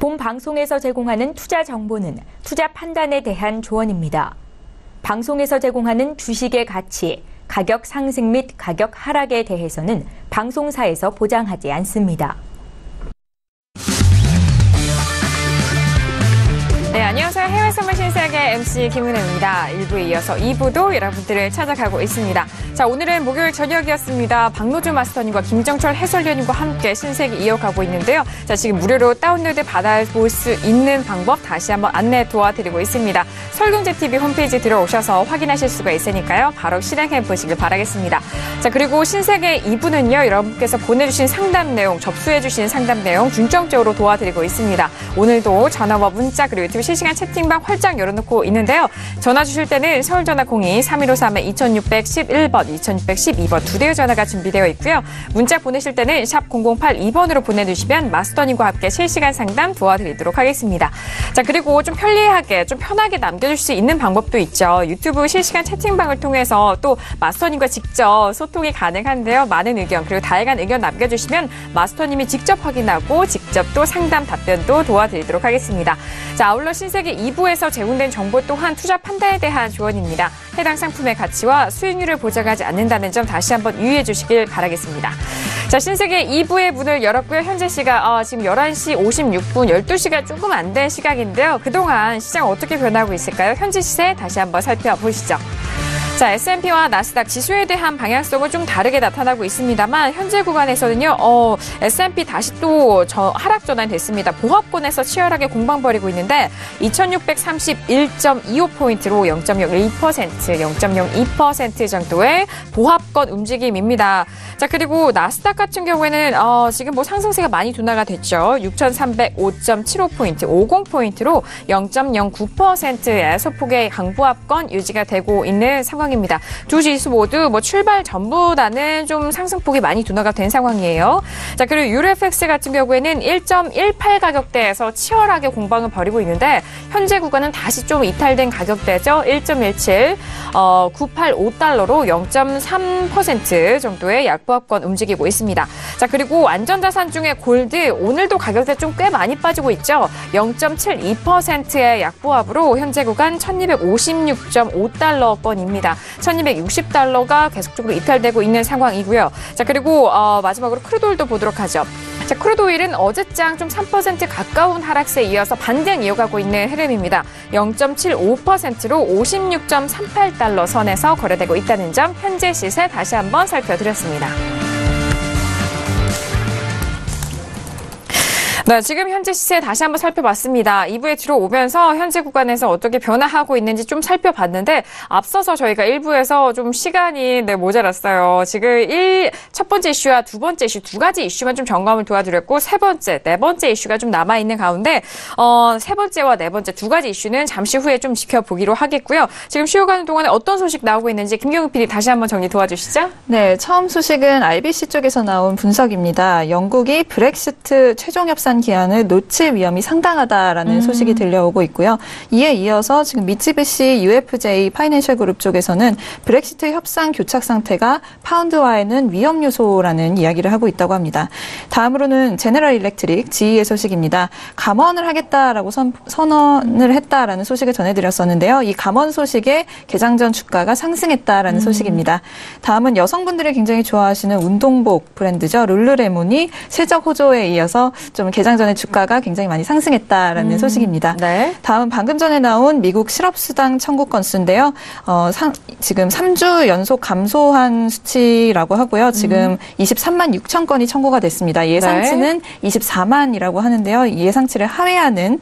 본 방송에서 제공하는 투자 정보는 투자 판단에 대한 조언입니다. 방송에서 제공하는 주식의 가치, 가격 상승 및 가격 하락에 대해서는 방송사에서 보장하지 않습니다. 네, 안녕하세요. 해외 선물 신세계 MC 김은혜입니다. 1부에 이어서 2부도 여러분들을 찾아가고 있습니다. 자, 오늘은 목요일 저녁이었습니다. 박노주 마스터님과 김정철 해설위원님과 함께 신세계 이어가고 있는데요. 자, 지금 무료로 다운로드 받아볼 수 있는 방법 다시 한번 안내 도와드리고 있습니다. 설경제TV 홈페이지 들어오셔서 확인하실 수가 있으니까요. 바로 실행해 보시길 바라겠습니다. 자, 그리고 신세계 2부는요. 여러분께서 보내주신 상담 내용, 접수해주신 상담 내용 중점적으로 도와드리고 있습니다. 오늘도 전화와 문자 그리고 유튜브 실시간 채팅방 활짝 열어놓고 있는데요. 전화 주실 때는 서울전화 02-3153-2611번, 2612번 두 대의 전화가 준비되어 있고요. 문자 보내실 때는 샵 0082번으로 보내주시면 마스터님과 함께 실시간 상담 도와드리도록 하겠습니다. 자, 그리고 좀 편리하게, 좀 편하게 남겨줄 수 있는 방법도 있죠. 유튜브 실시간 채팅방을 통해서 또 마스터님과 직접 소통이 가능한데요. 많은 의견 그리고 다양한 의견 남겨주시면 마스터님이 직접 확인하고 직접 또 상담 답변도 도와드리도록 하겠습니다. 자, 아울러 신세계 2부에서 제공된 정보 또한 투자 판단에 대한 조언입니다. 해당 상품의 가치와 수익률을 보장하지 않는다는 점 다시 한번 유의해 주시길 바라겠습니다. 자, 신세계 2부의 문을 열었고요. 현재 시각 지금 11시 56분, 12시가 조금 안 된 시각인데요. 그동안 시장 어떻게 변하고 있을까요? 현지 시세 다시 한번 살펴보시죠. 자, S&P와 나스닥 지수에 대한 방향성은 좀 다르게 나타나고 있습니다만 현재 구간에서는요. S&P 다시 또 하락 전환됐습니다. 보합권에서 치열하게 공방 벌이고 있는데 2631.25포인트로 0.01%, 0.02% 정도의 보합권 움직임입니다. 자, 그리고 나스닥 같은 경우에는 지금 뭐 상승세가 많이 둔화가 됐죠. 6,305.75포인트, 50포인트로 0.09%의 소폭의 강보합권 유지가 되고 있는 상황입니다. 두 지수 모두 뭐 출발 전보다는 좀 상승폭이 많이 둔화가 된 상황이에요. 자, 그리고 유로FX 같은 경우에는 1.18 가격대에서 치열하게 공방을 벌이고 있는데 현재 구간은 다시 좀 이탈된 가격대죠. 1.17, 985달러로 0.3% 정도의 약보합권 움직이고 있습니다. 자, 그리고 안전자산 중에 골드 오늘도 가격대 좀 꽤 많이 빠지고 있죠. 0.72%의 약보합으로 현재 구간 1256.5달러권입니다. 1260달러가 계속적으로 이탈되고 있는 상황이고요. 자, 그리고 마지막으로 크루드오일도 보도록 하죠. 자, 크루드오일은 어제장 좀 3% 가까운 하락세에 이어서 반등 이어가고 있는 흐름입니다. 0.75%로 56.38달러 선에서 거래되고 있다는 점 현재 시세 다시 한번 살펴드렸습니다. 네, 지금 현재 시세 다시 한번 살펴봤습니다. 2부에 들어오면서 현재 구간에서 어떻게 변화하고 있는지 좀 살펴봤는데 앞서서 저희가 1부에서 좀 시간이 모자랐어요. 지금 첫 번째 이슈와 두 번째 이슈 두 가지 이슈만 좀 점검을 도와드렸고 세 번째, 네 번째 이슈가 좀 남아있는 가운데 세 번째와 네 번째 두 가지 이슈는 잠시 후에 좀 지켜보기로 하겠고요. 지금 쉬어가는 동안에 어떤 소식 나오고 있는지 김경우 PD 다시 한번 정리 도와주시죠. 네, 처음 소식은 RBC 쪽에서 나온 분석입니다. 영국이 브렉시트 최종 협상 기한을 놓칠 위험이 상당하다라는 소식이 들려오고 있고요. 이에 이어서 지금 미쯔비시 UFJ 파이낸셜 그룹 쪽에서는 브렉시트 협상 교착 상태가 파운드화에는 위험 요소라는 이야기를 하고 있다고 합니다. 다음으로는 제너럴 일렉트릭 GE의 소식입니다. 감원을 하겠다라고 선언을 했다라는 소식을 전해드렸었는데요. 이 감원 소식에 개장 전 주가가 상승했다라는 소식입니다. 다음은 여성분들이 굉장히 좋아하시는 운동복 브랜드죠. 룰루레몬이 세적 호조에 이어서 좀 개장 전에 주가가 굉장히 많이 상승했다라는 소식입니다. 네. 다음 방금 전에 나온 미국 실업수당 청구 건수인데요. 지금 3주 연속 감소한 수치라고 하고요. 지금 23만 6천 건이 청구가 됐습니다. 예상치는 24만이라고 하는데요. 이 예상치를 하회하는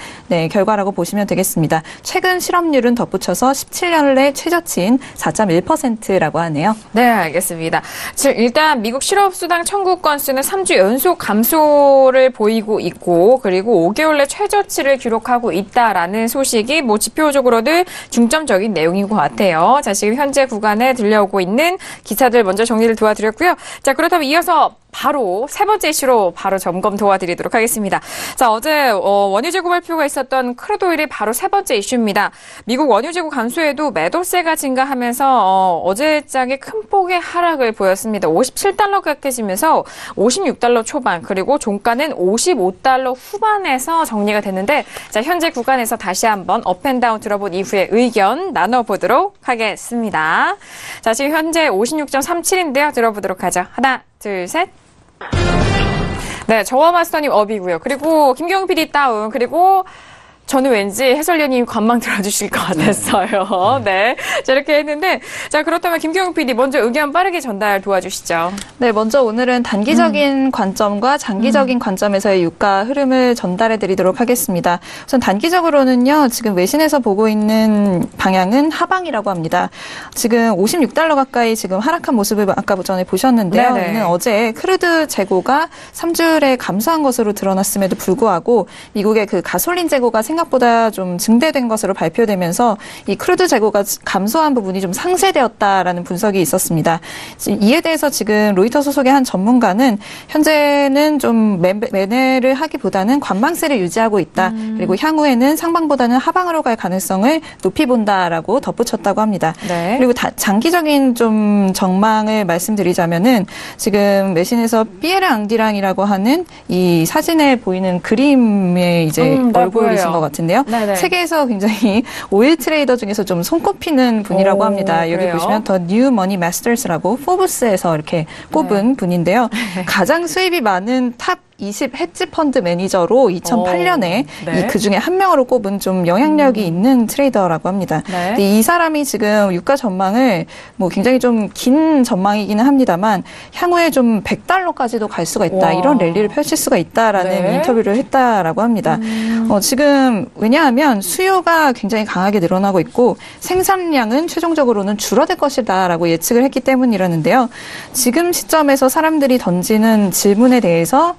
결과라고 보시면 되겠습니다. 최근 실업률은 덧붙여서 17년 내 최저치인 4.1%라고 하네요. 네, 알겠습니다. 지금 일단 미국 실업수당 청구 건수는 3주 연속 감소를 보이고 있고 그리고 5개월 내 최저치를 기록하고 있다라는 소식이 뭐 지표적으로는 중점적인 내용인 것 같아요. 자, 지금 현재 구간에 들려오고 있는 기사들 먼저 정리를 도와드렸고요. 자, 그렇다면 이어서 바로 세 번째 이슈로 바로 점검 도와드리도록 하겠습니다. 자, 어제 원유 재고 발표가 있었던 크루드 오일이 바로 세 번째 이슈입니다. 미국 원유 재고 감소에도 매도세가 증가하면서 어제장에 큰 폭의 하락을 보였습니다. 57달러 가까이지면서 56달러 초반 그리고 종가는 55달러 후반에서 정리가 됐는데 자, 현재 구간에서 다시 한번 업앤다운 들어본 이후에 의견 나눠보도록 하겠습니다. 자, 지금 현재 56.37인데요. 들어보도록 하죠. 하나, 둘, 셋. 네, 저와 마스터님 업이고요. 그리고 김경훈 PD 다운. 그리고 저는 왠지 해설위원님 관망 들어주실 것 같았어요. 네. 자, 이렇게 했는데, 자, 그렇다면 김경훈 PD 먼저 의견 빠르게 전달 도와주시죠. 네, 먼저 오늘은 단기적인 관점과 장기적인 관점에서의 유가 흐름을 전달해 드리도록 하겠습니다. 우선 단기적으로는요, 지금 외신에서 보고 있는 방향은 하방이라고 합니다. 지금 56달러 가까이 지금 하락한 모습을 아까 전에 보셨는데요. 네네. 이는 어제 크루드 재고가 3주일에 감소한 것으로 드러났음에도 불구하고 미국의 그 가솔린 재고가 생각보다 좀 증대된 것으로 발표되면서 이 크루드 재고가 감소한 부분이 좀 상쇄되었다라는 분석이 있었습니다. 이에 대해서 지금 로이터 소속의 한 전문가는 현재는 좀 매매를 하기보다는 관망세를 유지하고 있다. 그리고 향후에는 상방보다는 하방으로 갈 가능성을 높이 본다라고 덧붙였다고 합니다. 네. 그리고 장기적인 좀 전망을 말씀드리자면은 지금 외신에서 피에르 앙디랑이라고 하는 이 사진에 보이는 그림의 이제 얼굴이신 것 같은데요. 네네. 세계에서 굉장히 오일 트레이더 중에서 좀 손꼽히는 분이라고 합니다. 여기 그래요? 보시면 더 뉴 머니 마스터스라고 포브스에서 이렇게 꼽은 분인데요. 가장 수입이 많은 탑 20 헤지 펀드 매니저로 2008년에 네. 그 중에 한 명으로 꼽은 좀 영향력이 있는 트레이더라고 합니다. 네. 근데 이 사람이 지금 유가 전망을 뭐 굉장히 좀 긴 전망이기는 합니다만 향후에 좀 100달러까지도 갈 수가 있다. 와. 이런 랠리를 펼칠 수가 있다라는 네. 인터뷰를 했다라고 합니다. 지금 왜냐하면 수요가 굉장히 강하게 늘어나고 있고 생산량은 최종적으로는 줄어들 것이다라고 예측을 했기 때문이라는데요. 지금 시점에서 사람들이 던지는 질문에 대해서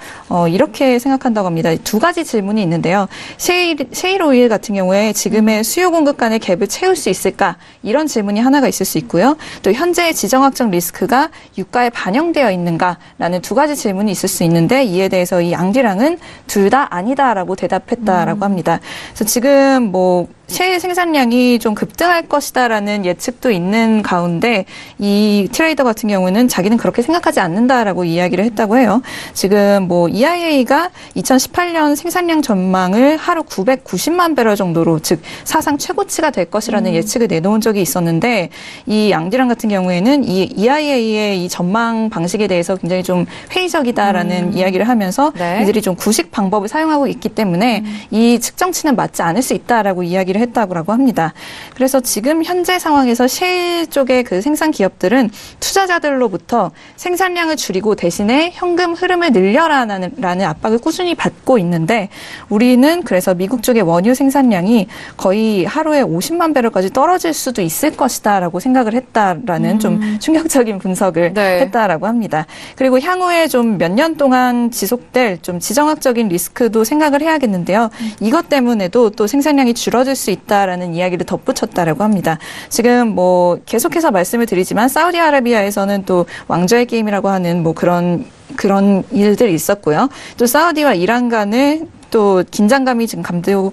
이렇게 생각한다고 합니다. 두 가지 질문이 있는데요. 셰일 오일 같은 경우에 지금의 수요 공급 간의 갭을 채울 수 있을까? 이런 질문이 하나가 있을 수 있고요. 또 현재의 지정학적 리스크가 유가에 반영되어 있는가라는 두 가지 질문이 있을 수 있는데 이에 대해서 이 앙디랑은 둘 다 아니다라고 대답했다라고 합니다. 그래서 지금 뭐 셰일 생산량이 좀 급등할 것이다라는 예측도 있는 가운데 이 트레이더 같은 경우는 자기는 그렇게 생각하지 않는다라고 이야기를 했다고 해요. 지금 뭐 EIA가 2018년 생산량 전망을 하루 990만 배럴 정도로 즉 사상 최고치가 될 것이라는 예측을 내놓은 적이 있었는데 이 앙디랑 같은 경우에는 이 EIA의 이 전망 방식에 대해서 굉장히 좀 회의적이다라는 이야기를 하면서 네. 이들이 좀 구식 방법을 사용하고 있기 때문에 이 측정치는 맞지 않을 수 있다라고 이야기를 했다고 합니다. 그래서 지금 현재 상황에서 셰일 쪽의 그 생산 기업들은 투자자들로부터 생산량을 줄이고 대신에 현금 흐름을 늘려라라는 압박을 꾸준히 받고 있는데 우리는 그래서 미국 쪽의 원유 생산량이 거의 하루에 50만 배럴까지 떨어질 수도 있을 것이다라고 생각을 했다라는 좀 충격적인 분석을 네. 했다라고 합니다. 그리고 향후에 좀 몇 년 동안 지속될 좀 지정학적인 리스크도 생각을 해야겠는데요. 이것 때문에도 또 생산량이 줄어들 수 있다라는 이야기를 덧붙였다라고 합니다. 지금 뭐 계속해서 말씀을 드리지만 사우디아라비아에서는 또 왕좌의 게임이라고 하는 뭐 그런 일들이 있었고요. 또 사우디와 이란 간을 또 긴장감이 지금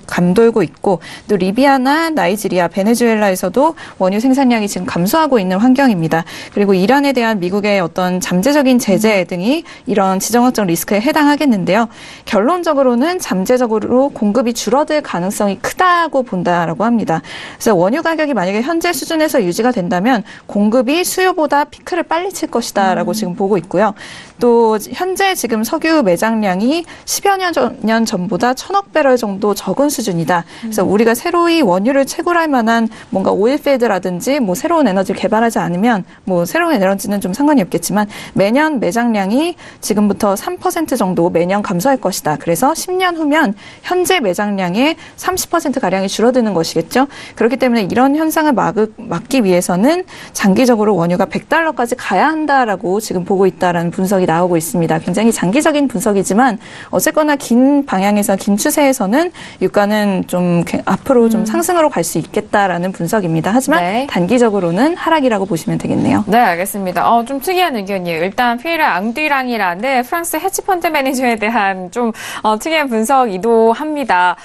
감돌고 있고 또 리비아나 나이지리아, 베네수엘라에서도 원유 생산량이 지금 감소하고 있는 환경입니다. 그리고 이란에 대한 미국의 어떤 잠재적인 제재 등이 이런 지정학적 리스크에 해당하겠는데요. 결론적으로는 잠재적으로 공급이 줄어들 가능성이 크다고 본다라고 합니다. 그래서 원유 가격이 만약에 현재 수준에서 유지가 된다면 공급이 수요보다 피크를 빨리 칠 것이다라고 지금 보고 있고요. 또 현재 지금 석유 매장량이 10여 년 전보다 1,000억 배럴 정도 적은 수준이다. 그래서 우리가 새로이 원유를 채굴할 만한 뭔가 오일필드라든지 뭐 새로운 에너지를 개발하지 않으면 뭐 새로운 에너지는 좀 상관이 없겠지만 매년 매장량이 지금부터 3% 정도 매년 감소할 것이다. 그래서 10년 후면 현재 매장량의 30%가량이 줄어드는 것이겠죠. 그렇기 때문에 이런 현상을 막기 위해서는 장기적으로 원유가 100달러까지 가야 한다라고 지금 보고 있다라는 분석이 나오고 있습니다. 굉장히 장기적인 분석이지만 어쨌거나 긴 방향의 입장에서 긴 추세에서는 유가는 좀 앞으로 좀 상승으로 갈 수 있겠다라는 분석입니다. 하지만 네. 단기적으로는 하락이라고 보시면 되겠네요. 네, 알겠습니다. 좀 특이한 의견이에요. 일단 피에르 앙디랑이라는 프랑스 헤지펀드 매니저에 대한 좀 특이한 분석이기도 합니다.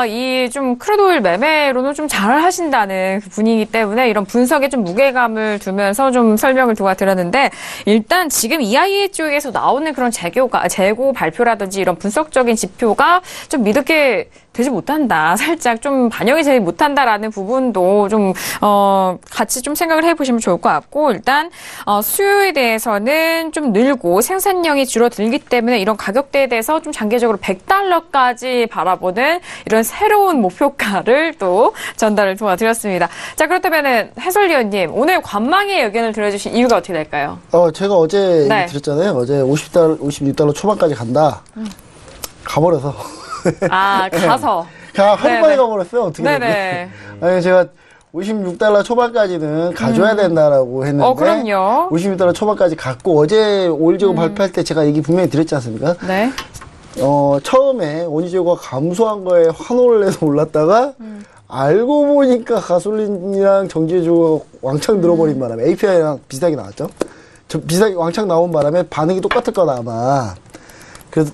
이 좀 크루드오일 매매로는 좀 잘 하신다는 그 분위기 때문에 이런 분석에 좀 무게감을 두면서 좀 설명을 도와드렸는데 일단 지금 EIA 쪽에서 나오는 그런 재고 발표라든지 이런 분석적인 지표가 좀 믿게 되지 못한다. 살짝 좀 반영이 되지 못한다라는 부분도 좀 같이 좀 생각을 해보시면 좋을 것 같고 일단 수요에 대해서는 좀 늘고 생산량이 줄어들기 때문에 이런 가격대에 대해서 좀 장기적으로 $100까지 바라보는 이런 새로운 목표가를 또 전달을 도와드렸습니다. 자, 그렇다면은 해설위원님 오늘 관망의 의견을 들어주신 이유가 어떻게 될까요? 제가 어제 네. 얘기 드렸잖아요. 어제 $56 초반까지 간다. 가버려서. 가서. 그냥 하루 네네. 만에 가버렸어요. 어떻게 된 네네. 아니, 제가 $56 초반까지는 가져야 된다라고 했는데. 그럼요. $56 초반까지 갔고, 어제 오일재고 발표할 때 제가 얘기 분명히 드렸지 않습니까? 네. 처음에 원유재고가 감소한 거에 환호를 내서 올랐다가, 알고 보니까 가솔린이랑 정제재고가 왕창 늘어버린 바람에, API랑 비슷하게 나왔죠? 비슷하게 왕창 나온 바람에 반응이 똑같을 거다, 아마.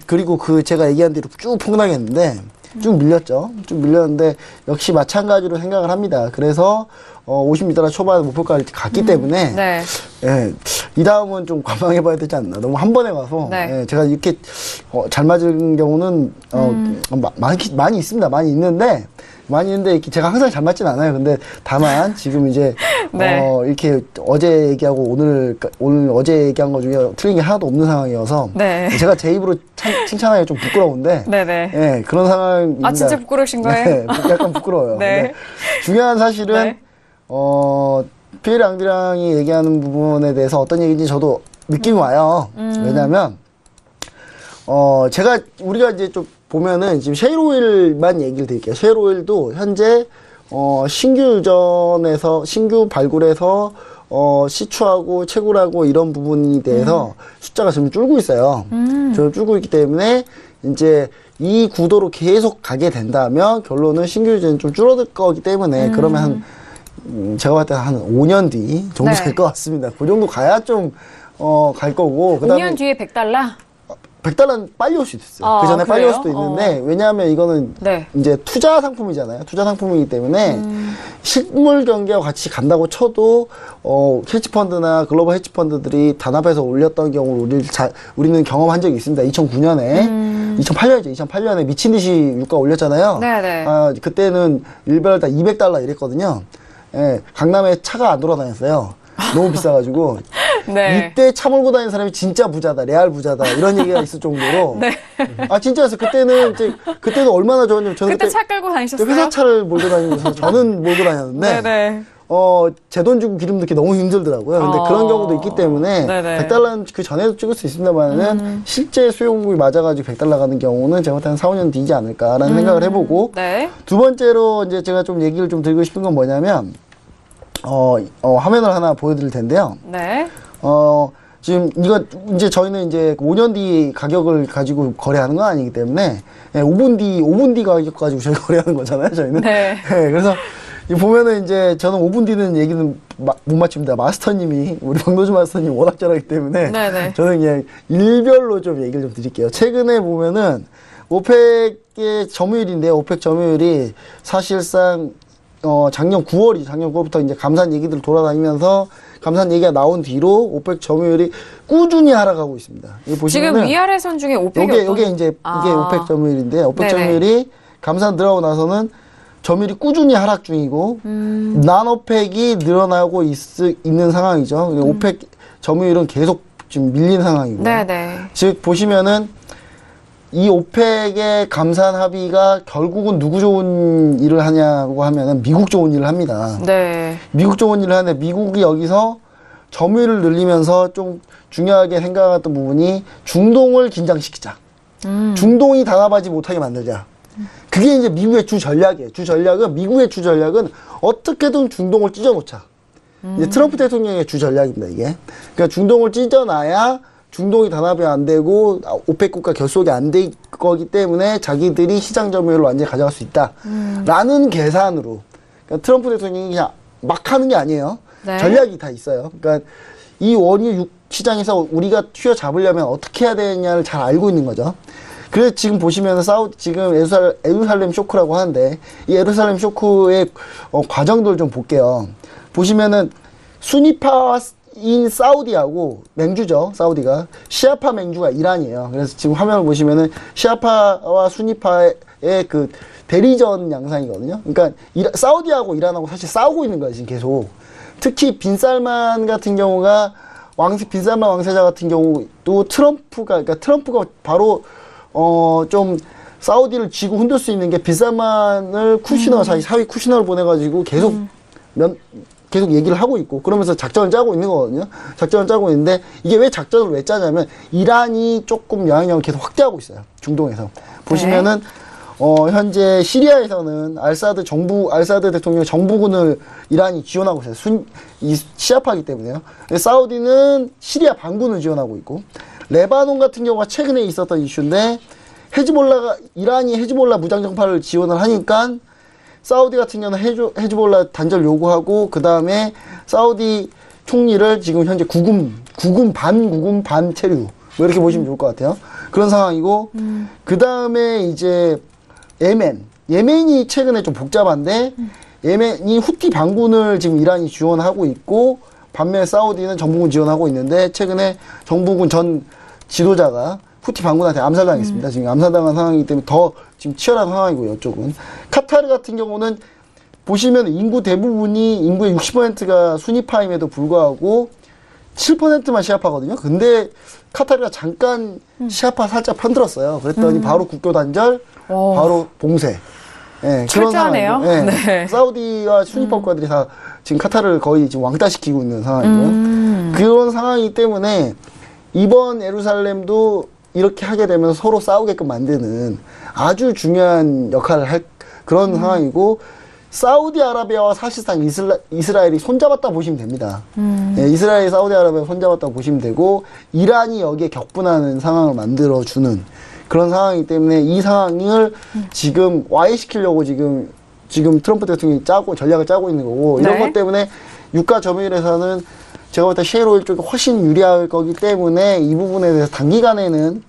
그리고 제가 얘기한 대로 쭉 폭락했는데, 쭉 밀렸죠. 쭉 밀렸는데, 역시 마찬가지로 생각을 합니다. 그래서, $56 초반 목표까지 갔기 때문에, 네. 예, 이 다음은 좀 관망해봐야 되지 않나. 너무 한 번에 가서, 네. 예, 제가 이렇게, 잘 맞은 경우는, 많이 있습니다. 많이 있는데, 이렇게 제가 항상 잘 맞진 않아요. 근데 다만, 지금 이제, 네. 이렇게 어제 얘기하고 오늘 어제 얘기한 것 중에 틀린 게 하나도 없는 상황이어서, 네. 제가 제 입으로 칭찬하기가 좀 부끄러운데, 네네. 예, 그런 상황입니다. 진짜 부끄러우신 거예요? 네, 약간 부끄러워요. 네. 근데 중요한 사실은, 네. 피에르 앙디랑이 얘기하는 부분에 대해서 어떤 얘기인지 저도 느낌이 와요. 왜냐면, 우리가 이제 좀 보면은 지금 셰일오일만 얘기를 드릴게요. 셰일오일도 현재, 신규 발굴에서, 시추하고 채굴하고 이런 부분에 대해서 숫자가 지금 줄고 있어요. 저 줄고 있기 때문에 이제 이 구도로 계속 가게 된다면 결론은 신규 유전은 좀 줄어들 거기 때문에 그러면 제가 봤을 때 한 5년 뒤 정도 네. 될 것 같습니다. 그 정도 가야 좀, 갈 거고. 그다음에 5년 뒤에 $100? $100는 빨리 올 수도 있어요. 그 전에 빨리 올 그래요? 수도 있는데, 왜냐하면 이거는 네. 이제 투자 상품이잖아요. 투자 상품이기 때문에 실물 경기와 같이 간다고 쳐도, 헤지펀드나 글로벌 헤지펀드들이 단합해서 올렸던 경우를 우리는 경험한 적이 있습니다. 2009년에, 2008년에 미친 듯이 유가 올렸잖아요. 네네. 그때는 1배럴 다 $200 이랬거든요. 예, 강남에 차가 안 돌아다녔어요. 너무 비싸가지고. 네. 이때 차 몰고 다니는 사람이 진짜 부자다, 레알 부자다, 이런 얘기가 있을 정도로. 네. 진짜였어요. 그때는 얼마나 좋았냐면, 저는 그때 차 끌고 다니셨어요? 회사 차를 몰고 다니면서 저는 몰고 다녔는데, 네네. 제 돈 주고 기름 넣기 너무 힘들더라고요. 근데 그런 경우도 있기 때문에, 네네. $100는 그 전에도 찍을 수 있습니다만은, 실제 수요 공급이 맞아가지고 $100 가는 경우는 제가 볼 때는 4, 5년 뒤지 않을까라는 생각을 해보고, 네. 두 번째로 이제 제가 좀 얘기를 좀 드리고 싶은 건 뭐냐면, 화면을 하나 보여드릴 텐데요. 네. 지금 이제 저희는 이제 5년 뒤 가격을 가지고 거래하는 건 아니기 때문에, 5분 뒤 가격 가지고 저희가 거래하는 거잖아요, 저희는. 네. 그래서 보면은 이제 저는 5분 뒤는 얘기는 못 맞춥니다. 마스터님이, 우리 박노주 마스터님이 워낙 잘하기 때문에. 네네. 저는 그냥 일별로 좀 얘기를 좀 드릴게요. 최근에 보면은, 오펙의 점유율인데요. 오펙 점유율이 사실상, 작년 9월부터 이제 감산 얘기들 돌아다니면서 감산 얘기가 나온 뒤로 오펙 점유율이 꾸준히 하락하고 있습니다. 여기 보시면은 지금 위아래 선 중에 오펙이 요게 이제 이게 오펙 점유율인데 오펙 네네. 점유율이 감산 들어가고 나서는 점유율이 꾸준히 하락 중이고 난오펙이 늘어나고 있는 상황이죠. 오펙 점유율은 계속 지금 밀린 상황이고요. 네네. 즉 보시면은 이 오펙의 감산 합의가 결국은 누구 좋은 일을 하냐고 하면은 미국 좋은 일을 합니다. 네. 미국 좋은 일을 하는데 미국이 여기서 점유율을 늘리면서 좀 중요하게 생각했던 부분이 중동을 긴장시키자. 중동이 단합하지 못하게 만들자. 그게 이제 미국의 주 전략이에요. 미국의 주 전략은 어떻게든 중동을 찢어놓자. 이제 트럼프 대통령의 주 전략입니다, 이게. 그러니까 중동을 찢어놔야 중동이 단합이 안 되고 오펙 국가 결속이 안 될 거기 때문에 자기들이 시장 점유율을 완전히 가져갈 수 있다라는 계산으로 그러니까 트럼프 대통령이 그냥 막 하는 게 아니에요. 네. 전략이 다 있어요. 그러니까 이 원유 시장에서 우리가 휘어잡으려면 어떻게 해야 되냐를 잘 알고 있는 거죠. 그래서 지금 보시면 지금 예루살렘 쇼크라고 하는데 이 예루살렘 쇼크의 과정들을 좀 볼게요. 보시면은 수니파인 사우디하고 맹주죠. 사우디가 시아파 맹주가 이란이에요. 그래서 지금 화면을 보시면은 시아파와 수니파의 그 대리전 양상이거든요. 그러니까 사우디하고 이란하고 사실 싸우고 있는 거예요. 지금 계속. 특히 빈살만 같은 경우가 빈살만 왕세자 같은 경우도 그러니까 트럼프가 바로 좀 사우디를 쥐고 흔들 수 있는 게 빈살만을 자기 사위 쿠시너를 보내가지고 계속 얘기를 하고 있고 그러면서 작전을 짜고 있는 거거든요. 작전을 짜고 있는데 이게 왜 작전을 왜 짜냐면 이란이 조금 영향력을 계속 확대하고 있어요. 중동에서. 보시면은 현재 시리아에서는 알사드 대통령 정부군을 이란이 지원하고 있어요. 이 시아파이기 때문에요. 사우디는 시리아 반군을 지원하고 있고, 레바논 같은 경우가 최근에 있었던 이슈인데, 이란이 헤즈볼라 무장정파를 지원을 하니까, 사우디 같은 경우는 헤즈볼라 단절 요구하고, 그 다음에 사우디 총리를 지금 현재 구금 반 체류, 뭐 이렇게 보시면 좋을 것 같아요. 그런 상황이고, 그 다음에 이제, 예멘이 최근에 좀 복잡한데 예멘이 후티 반군을 지금 이란이 지원하고 있고 반면에 사우디는 정부군 지원하고 있는데 최근에 정부군 전 지도자가 후티 반군한테 암살당했습니다. 지금 암살당한 상황이기 때문에 더 지금 치열한 상황이고요. 이쪽은 카타르 같은 경우는 보시면 인구의 60%가 수니파임에도 불구하고 7%만 시아파거든요. 근데 카타르가 잠깐 시아파 살짝 편들었어요. 그랬더니 바로 국교 단절, 바로 봉쇄. 예, 그런 상황이고. 예, 네. 사우디와 수니파 국가들이 다 지금 카타르를 거의 지금 왕따시키고 있는 상황이고요. 그런 상황이기 때문에 이번 예루살렘도 이렇게 하게 되면 서로 싸우게끔 만드는 아주 중요한 역할을 할 그런 상황이고 사우디아라비아와 사실상 이스라엘이 손잡았다 보시면 됩니다. 예, 이스라엘이 사우디아라비아와 손잡았다 보시면 되고 이란이 여기에 격분하는 상황을 만들어주는 그런 상황이기 때문에 이 상황을 지금 와해시키려고 지금 트럼프 대통령이 전략을 짜고 있는 거고 이런 것 때문에 유가 점유율에서는 제가 볼 때 셰일오일 쪽이 훨씬 유리할 거기 때문에 이 부분에 대해서 단기간에는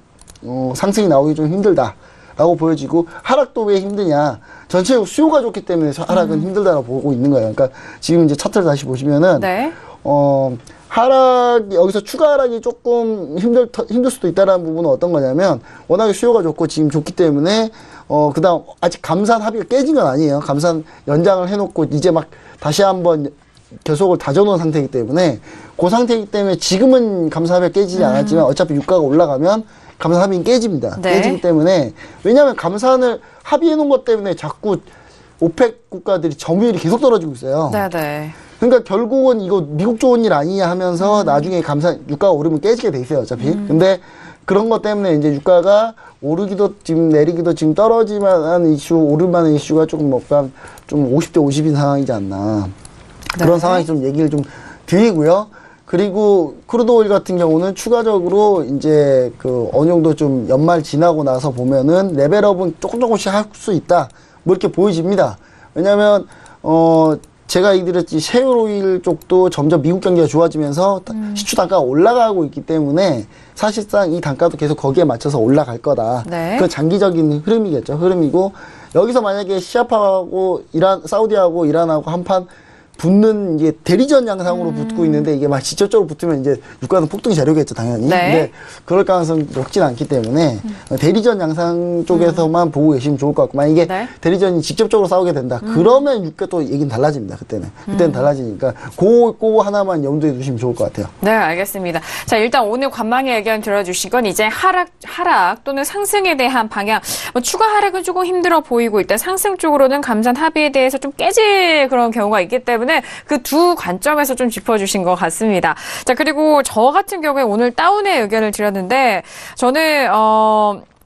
상승이 나오기 좀 힘들다라고 보여지고 하락도 왜 힘드냐 전체적으로 수요가 좋기 때문에 하락은 힘들다라고 보고 있는 거예요. 그러니까 지금 이제 차트를 다시 보시면은 여기서 추가 하락이 조금 힘들 수도 있다라는 부분은 어떤 거냐면, 워낙에 수요가 좋고 지금 좋기 때문에, 그 다음, 아직 감산 합의가 깨진 건 아니에요. 감산 연장을 해놓고 이제 막 다시 한번 계속을 다져놓은 상태이기 때문에, 그 상태이기 때문에 지금은 감산 합의가 깨지지 않았지만 어차피 유가가 올라가면 감산 합의는 깨집니다. 깨지기 때문에, 왜냐하면 감산을 합의해놓은 것 때문에 자꾸 오펙 국가들이 점유율이 계속 떨어지고 있어요. 네네. 그러니까 결국은 이거 미국 좋은 일 아니냐 하면서 나중에 유가가 오르면 깨지게 돼 있어요, 어차피. 근데 그런 것 때문에 이제 유가가 오르기도 지금 내리기도 지금 떨어지만한 오를만한 이슈가 조금 좀 50대 50인 상황이지 않나. 그런 상황이 좀 얘기를 좀 드리고요. 그리고 크루드 오일 같은 경우는 추가적으로 이제 어느 정도 좀 연말 지나고 나서 보면은 레벨업은 조금씩 할 수 있다. 뭐 이렇게 보여집니다. 왜냐면, 제가 얘기드렸지 셰일오일 쪽도 점점 미국 경기가 좋아지면서 시추 단가가 올라가고 있기 때문에 사실상 이 단가도 계속 거기에 맞춰서 올라갈 거다. 그건 장기적인 흐름이겠죠. 흐름이고 여기서 만약에 시아파하고 사우디하고 이란하고 한판 붙는 이게 대리전 양상으로 붙고 있는데 이게 막 직접적으로 붙으면 이제 유가는 폭등이 자료겠죠, 당연히. 근데 그럴 가능성이 높진 않기 때문에 대리전 양상 쪽에서만 보고 계시면 좋을 것 같고, 만약에 대리전이 직접적으로 싸우게 된다. 그러면 유가 또 얘기는 달라집니다, 그때는 달라지니까 그거 하나만 염두에 두시면 좋을 것 같아요. 네, 알겠습니다. 자, 일단 오늘 관망의 의견 들어주신 건 이제 하락 또는 상승에 대한 방향, 추가 하락은 조금 힘들어 보이고 일단 상승 쪽으로는 감산 합의에 대해서 좀 깨질 그런 경우가 있기 때문에 그 두 관점에서 좀 짚어주신 것 같습니다. 자, 그리고 저 같은 경우에 오늘 다운의 의견을 드렸는데 저는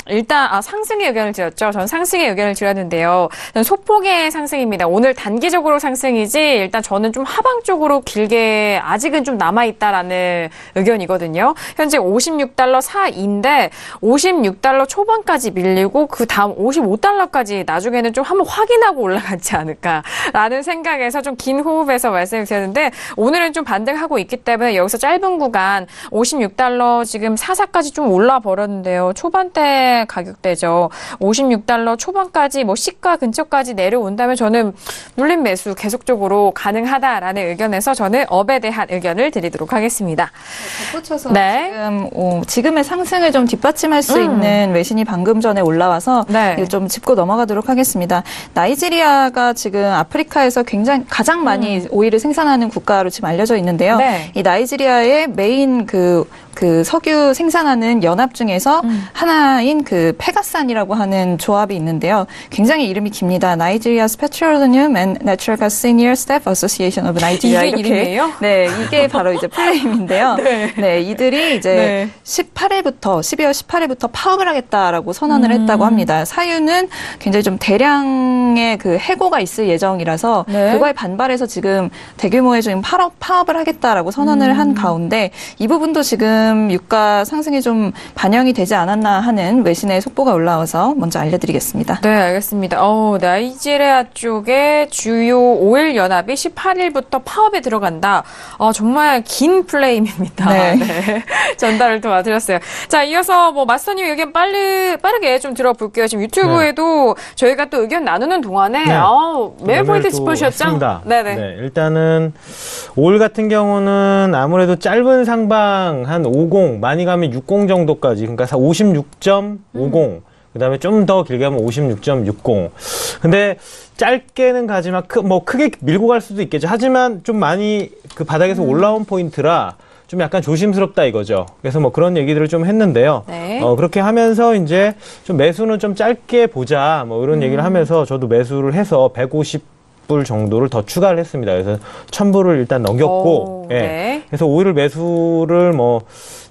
일단 상승의 의견을 드렸죠. 전 상승의 의견을 드렸는데요. 소폭의 상승입니다. 오늘 단기적으로 상승이지 일단 저는 좀 하방 쪽으로 길게 아직은 좀 남아있다라는 의견이거든요. 현재 56달러 4인데 56달러 초반까지 밀리고 그 다음 55달러까지 나중에는 좀 한번 확인하고 올라가지 않을까라는 생각에서 좀 긴 호흡에서 말씀을 드렸는데 오늘은 좀 반등하고 있기 때문에 여기서 짧은 구간 56달러 지금 44까지 좀 올라 버렸는데요. 초반대 가격대죠. 56달러 초반까지 뭐 시가 근처까지 내려온다면 저는 눌림 매수 계속적으로 가능하다라는 의견에서 저는 업에 대한 의견을 드리도록 하겠습니다. 덧붙여서 지금의 상승을 좀 뒷받침할 수 있는 외신이 방금 전에 올라와서 이거 좀 짚고 넘어가도록 하겠습니다. 나이지리아가 지금 아프리카에서 가장 많이 오일을 생산하는 국가로 지금 알려져 있는데요. 이 나이지리아의 메인 그 석유 생산하는 연합 중에서 하나인 그 페가산이라고 하는 조합이 있는데요. 굉장히 이름이 깁니다. Nigeria's Petroleum and Natural Gas Senior Staff Association of Nigeria. 이게 이름이에요? 네, 이게 바로 이제 플레임인데요. 네, 이들이 이제 12월 18일부터 파업을 하겠다라고 선언을 했다고 합니다. 사유는 굉장히 좀 대량의 그 해고가 있을 예정이라서 그거에 반발해서 지금 대규모의 좀 파업을 하겠다라고 선언을 한 가운데 이 부분도 지금 유가 상승이 좀 반영이 되지 않았나 하는 외신의 속보가 올라와서 먼저 알려드리겠습니다. 네, 알겠습니다. 나이지리아 쪽에 주요 오일 연합이 18일부터 파업에 들어간다. 정말 긴 플레임입니다. 네. 전달을 도와드렸어요. 자, 이어서 마스터님 의견 빠르게 좀 들어볼게요. 지금 유튜브에도 저희가 또 의견 나누는 동안에 매일 포인트 짚어주셨죠? 네, 일단은 오일 같은 경우는 아무래도 짧은 상방 한 50, 많이 가면 60 정도까지, 그러니까 56.50, 그 다음에 좀 더 길게 하면 56.60. 근데 짧게는 가지만 크게 밀고 갈 수도 있겠죠. 하지만 좀 많이 그 바닥에서 올라온 포인트라 좀 약간 조심스럽다 이거죠. 그래서 그런 얘기들을 좀 했는데요. 그렇게 하면서 이제 좀 매수는 좀 짧게 보자, 이런 얘기를 하면서 저도 매수를 해서 150불 정도를 더 추가를 했습니다. 그래서 1000불을 일단 넘겼고, 그래서 오일을 매수를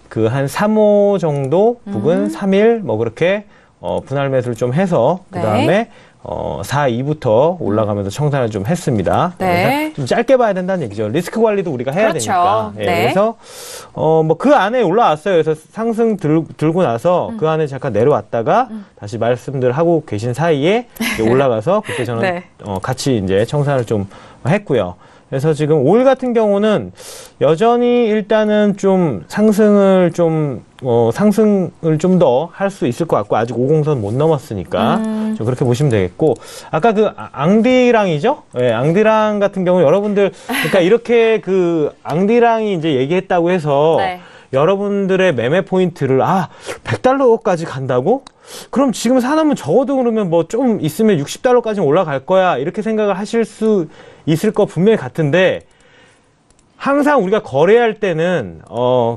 그 한 3호 정도 부근 3일 그렇게 분할 매수를 좀 해서 그 다음에 4.2부터 올라가면서 청산을 좀 했습니다. 그래서 좀 짧게 봐야 된다는 얘기죠. 리스크 관리도 우리가 해야 되니까. 그래서 그 안에 올라왔어요. 그래서 상승 들고 나서 그 안에 잠깐 내려왔다가 다시 말씀들 하고 계신 사이에 올라가서 그때 저는 같이 이제 청산을 좀 했고요. 그래서 지금 오일 같은 경우는 여전히 일단은 좀 상승을 좀 더 할 수 있을 것 같고, 아직 50선 못 넘었으니까 좀 그렇게 보시면 되겠고, 아까 그 앙디랑이죠? 앙디랑 같은 경우 여러분들, 그러니까 이렇게 그 앙디랑이 이제 얘기했다고 해서 여러분들의 매매 포인트를 100달러까지 간다고? 그럼 지금 사놓으면 적어도 그러면 좀 있으면 60달러까지 올라갈 거야, 이렇게 생각을 하실 수 있을 거 분명히 같은데, 항상 우리가 거래할 때는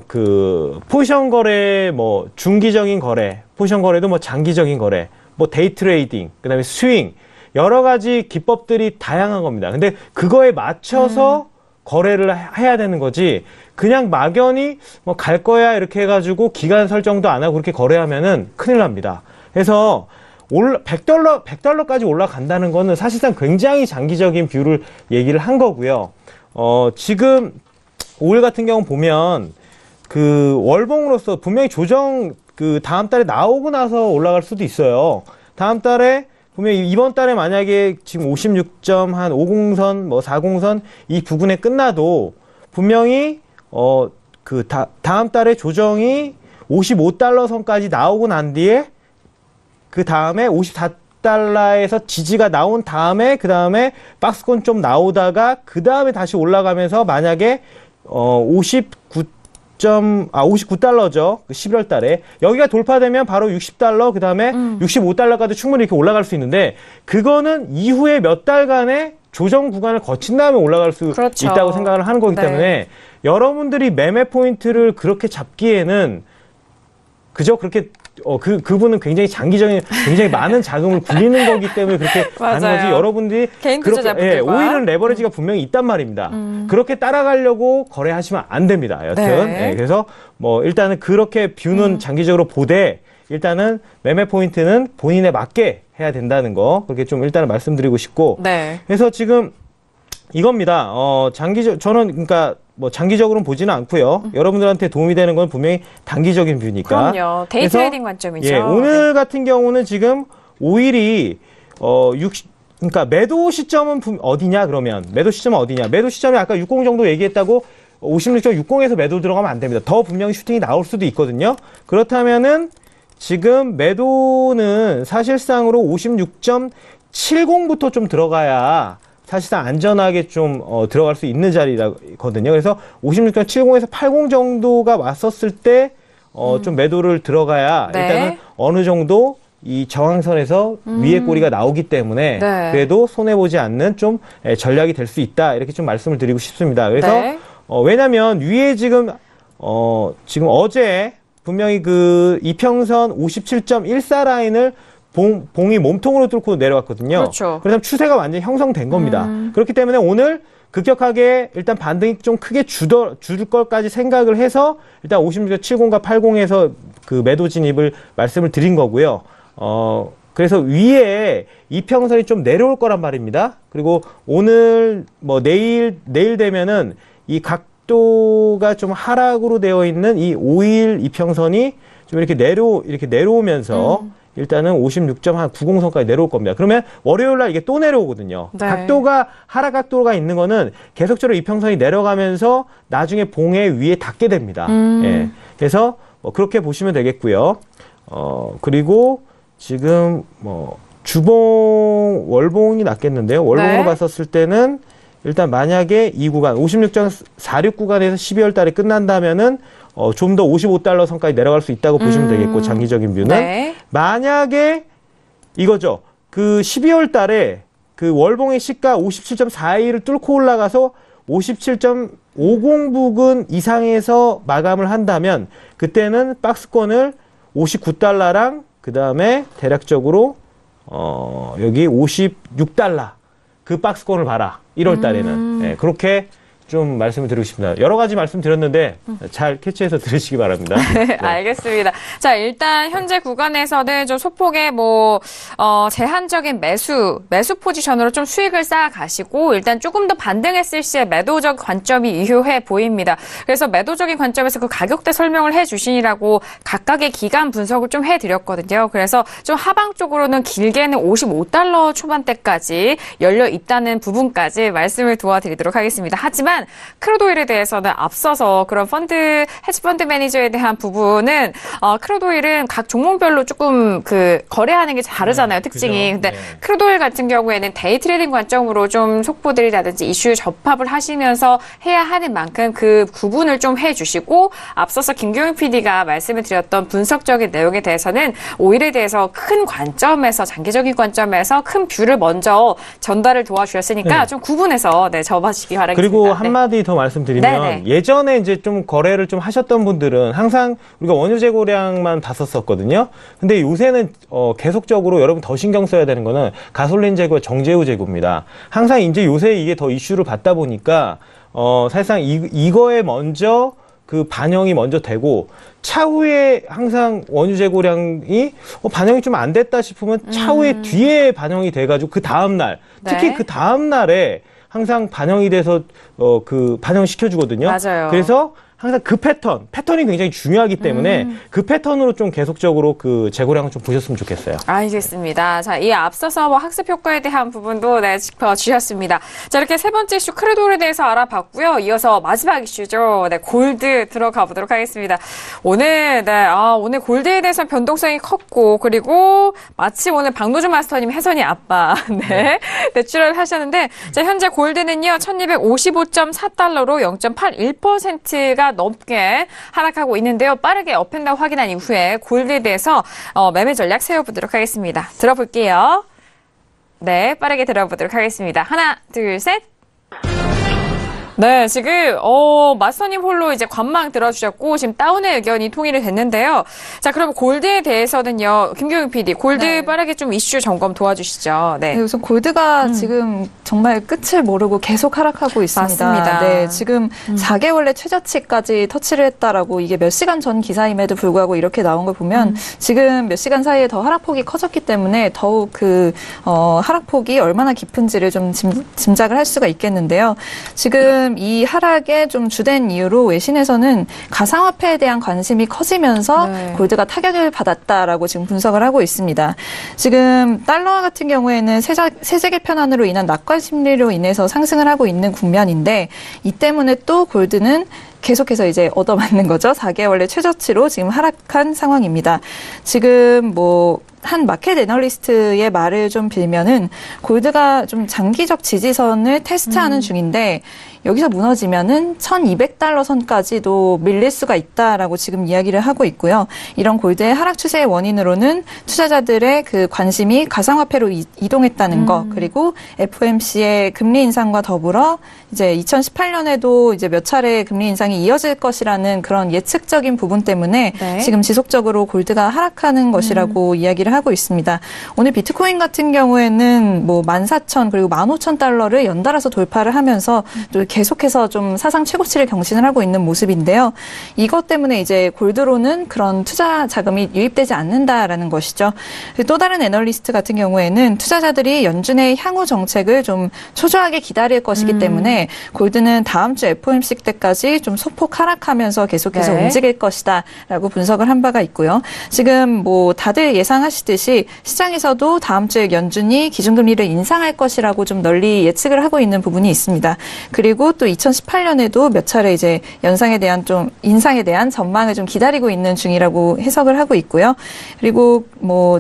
그 포지션 거래, 중기적인 거래, 포지션 거래도 장기적인 거래, 데이 트레이딩, 그다음에 스윙, 여러 가지 기법들이 다양한 겁니다. 근데 그거에 맞춰서 거래를 해야 되는 거지, 그냥 막연히 갈 거야 이렇게 해가지고 기간 설정도 안 하고 그렇게 거래하면은 큰일 납니다. 그래서 100달러까지 올라간다는 거는 사실상 굉장히 장기적인 뷰를 얘기를 한 거고요. 지금 오일 같은 경우 보면 그 월봉으로서 분명히 조정 그 다음 달에 나오고 나서 올라갈 수도 있어요. 다음 달에 분명히 이번 달에 만약에 지금 56.50선, 40선 이 부근에 끝나도 분명히 다음 달에 조정이 55달러 선까지 나오고 난 뒤에 그 다음에 54달러에서 지지가 나온 다음에 그 다음에 박스권 좀 나오다가 그 다음에 다시 올라가면서 만약에 59달러죠. 그 11월 달에 여기가 돌파되면 바로 60달러, 그 다음에 65달러까지 충분히 이렇게 올라갈 수 있는데, 그거는 이후에 몇 달간의 조정 구간을 거친 다음에 올라갈 수 있다고 생각을 하는 거기 때문에 여러분들이 매매 포인트를 그렇게 잡기에는 그렇게 그분은 굉장히 장기적인, 굉장히 많은 자금을 굴리는 거기 때문에 그렇게 하는 거지. 여러분들이 개인 투자자분들과 오일은 레버리지가 분명히 있단 말입니다. 그렇게 따라가려고 거래하시면 안 됩니다. 여튼 그래서 일단은 그렇게 뷰는 장기적으로 보되, 일단은 매매 포인트는 본인에 맞게 해야 된다는 거 그렇게 좀 일단은 말씀드리고 싶고 네. 그래서 지금 이겁니다. 저는 그러니까 뭐 장기적으로는 보지는 않고요. 여러분들한테 도움이 되는 건 분명히 단기적인 뷰니까. 그럼요. 데이 그래서, 트레이딩 관점이죠. 예, 오늘 같은 경우는 지금 5일이 그러니까 매도 시점은 어디냐 그러면 매도 시점은 어디냐? 매도 시점이 아까 60 정도 얘기했다고 56.60에서 매도 들어가면 안 됩니다. 더 분명히 슈팅이 나올 수도 있거든요. 그렇다면은 지금 매도는 사실상으로 56.70부터 좀 들어가야 사실상 안전하게 좀 들어갈 수 있는 자리거든요. 그래서 56.70에서 80 정도가 왔었을 때 좀 매도를 들어가야 네. 일단은 어느 정도 이 저항선에서 위에 꼬리가 나오기 때문에 네. 그래도 손해보지 않는 좀 전략이 될 수 있다. 이렇게 좀 말씀을 드리고 싶습니다. 그래서 네. 왜냐면 위에 지금 어제 분명히 그 이평선 57.14 라인을 봉이 몸통으로 뚫고 내려왔거든요. 그렇죠. 그래서 추세가 완전히 형성된 겁니다. 그렇기 때문에 오늘 급격하게 일단 반등이 좀 크게 줄 것까지 생각을 해서 일단 56.70과 80에서 그 매도 진입을 말씀을 드린 거고요. 그래서 위에 이평선이 좀 내려올 거란 말입니다. 그리고 오늘 뭐 내일 되면은 이 각도가 좀 하락으로 되어 있는 이 5일 이평선이 좀 이렇게 내려오면서 일단은 56.90선까지 내려올 겁니다. 그러면 월요일 날 이게 또 내려오거든요. 네. 하락 각도가 있는 거는 계속적으로 이평선이 내려가면서 나중에 봉에 위에 닿게 됩니다. 예. 그래서 그렇게 보시면 되겠고요. 그리고 지금 주봉 월봉이 낫겠는데요. 월봉으로 네. 봤었을 때는 일단 만약에 이 구간 56.46 구간에서 12월 달에 끝난다면은 좀 더 55달러 선까지 내려갈 수 있다고 보시면 되겠고 장기적인 뷰는 네. 만약에 이거죠. 그 12월 달에 그 월봉의 시가 57.42를 뚫고 올라가서 57.50 부근 이상에서 마감을 한다면 그때는 박스권을 59달러랑 그 다음에 대략적으로 여기 56달러 그 박스권을 봐라. 1월 달에는. 예, 그렇게 좀 말씀을 드리고 싶습니다. 여러 가지 말씀드렸는데 잘 캐치해서 들으시기 바랍니다. 네, 알겠습니다. 자, 일단 현재 구간에서는 좀 소폭의 제한적인 매수 포지션으로 좀 수익을 쌓아 가시고 일단 조금 더 반등했을 시에 매도적 관점이 유효해 보입니다. 그래서 매도적인 관점에서 그 가격대 설명을 해 주시라고 각각의 기간 분석을 좀 해드렸거든요. 그래서 좀 하방 쪽으로는 길게는 55달러 초반대까지 열려 있다는 부분까지 말씀을 도와드리도록 하겠습니다. 하지만 크루드오일에 대해서는 앞서서 그런 헤지펀드 매니저에 대한 부분은 크루드오일은 각 종목별로 조금 거래하는 게 다르잖아요, 특징이. 그죠? 근데 네. 크루드오일 같은 경우에는 데이 트레이딩 관점으로 좀 속보들이라든지 이슈 접합을 하시면서 해야 하는 만큼 그 구분을 좀 해주시고 앞서서 김경윤 PD가 말씀을 드렸던 분석적인 내용에 대해서는 오일에 대해서 큰 관점에서 장기적인 관점에서 큰 뷰를 먼저 전달을 도와주셨으니까 네. 좀 구분해서 접하시기 바라겠습니다. 그리고 네. 한마디 더 말씀드리면 네네. 예전에 이제 좀 거래를 좀 하셨던 분들은 항상 우리가 원유 재고량만 봤었거든요. 근데 요새는 계속적으로 여러분 더 신경 써야 되는 거는 가솔린 재고, 정제유 재고입니다. 항상 이제 요새 이게 더 이슈를 받다 보니까 사실상 이거에 먼저 그 반영이 먼저 되고 차후에 항상 원유 재고량이 반영이 좀 안 됐다 싶으면 차후에 뒤에 반영이 돼가지고 그 다음 날 특히 네. 그 다음 날에 항상 반영이 돼서 반영시켜주거든요. 맞아요. 그래서 항상 그 패턴이 굉장히 중요하기 때문에 그 패턴으로 좀 계속적으로 그 재고량을 좀 보셨으면 좋겠어요. 알겠습니다. 자, 이 앞서서 학습 효과에 대한 부분도 짚어주셨습니다. 자, 이렇게 세 번째 이슈 크루드오일에 대해서 알아봤고요. 이어서 마지막 이슈죠. 네, 골드 들어가 보도록 하겠습니다. 오늘 골드에 대해서 변동성이 컸고, 그리고 마침 오늘 박노준 마스터님 혜선이 아빠, 출연을 하셨는데, 자, 현재 골드는요, 1255.4달러로 0.81%가 넘게 하락하고 있는데요. 빠르게 업앤다운 확인한 이후에 골드에 대해서 매매 전략 세워보도록 하겠습니다. 들어볼게요. 네, 빠르게 들어보도록 하겠습니다. 하나, 둘, 셋. 네, 지금 마스터님 홀로 이제 관망 들어주셨고 지금 다운의 의견이 통일이 됐는데요. 자, 그럼 골드에 대해서는요, 김경윤 PD, 골드 네. 빠르게 좀 이슈 점검 도와주시죠. 네. 네, 우선 골드가 지금 정말 끝을 모르고 계속 하락하고 있습니다. 맞습니다. 네, 지금 4개월의 최저치까지 터치를 했다라고 이게 몇 시간 전 기사임에도 불구하고 이렇게 나온 걸 보면 지금 몇 시간 사이에 더 하락폭이 커졌기 때문에 더욱 그 하락폭이 얼마나 깊은지를 좀 짐작을 할 수가 있겠는데요. 지금 이 하락의 좀 주된 이유로 외신에서는 가상화폐에 대한 관심이 커지면서 네. 골드가 타격을 받았다라고 지금 분석을 하고 있습니다. 지금 달러화 같은 경우에는 세제 개편안으로 인한 낙관 심리로 인해서 상승을 하고 있는 국면인데 이 때문에 또 골드는 계속해서 이제 얻어맞는 거죠. 4개월의 최저치로 지금 하락한 상황입니다. 지금 한 마켓 애널리스트의 말을 좀 빌면은 골드가 좀 장기적 지지선을 테스트하는 중인데 여기서 무너지면은 1,200달러 선까지도 밀릴 수가 있다라고 지금 이야기를 하고 있고요. 이런 골드의 하락 추세의 원인으로는 투자자들의 그 관심이 가상화폐로 이동했다는 거, 그리고 FOMC의 금리 인상과 더불어 이제 2018년에도 이제 몇 차례 금리 인상이 이어질 것이라는 그런 예측적인 부분 때문에 네. 지금 지속적으로 골드가 하락하는 것이라고 이야기를 하고 있습니다. 오늘 비트코인 같은 경우에는 14,000 그리고 15,000달러를 연달아서 돌파를 하면서 또 계속해서 좀 사상 최고치를 경신을 하고 있는 모습인데요. 이것 때문에 이제 골드로는 그런 투자 자금이 유입되지 않는다라는 것이죠. 또 다른 애널리스트 같은 경우에는 투자자들이 연준의 향후 정책을 좀 초조하게 기다릴 것이기 때문에 골드는 다음 주 FOMC 때까지 좀 소폭 하락하면서 계속해서 네. 움직일 것이다라고 분석을 한 바가 있고요. 지금 다들 예상하시듯이 시장에서도 다음 주에 연준이 기준금리를 인상할 것이라고 좀 널리 예측을 하고 있는 부분이 있습니다. 그리고 또 2018년에도 몇 차례 이제 인상에 대한 전망을 좀 기다리고 있는 중이라고 해석을 하고 있고요. 그리고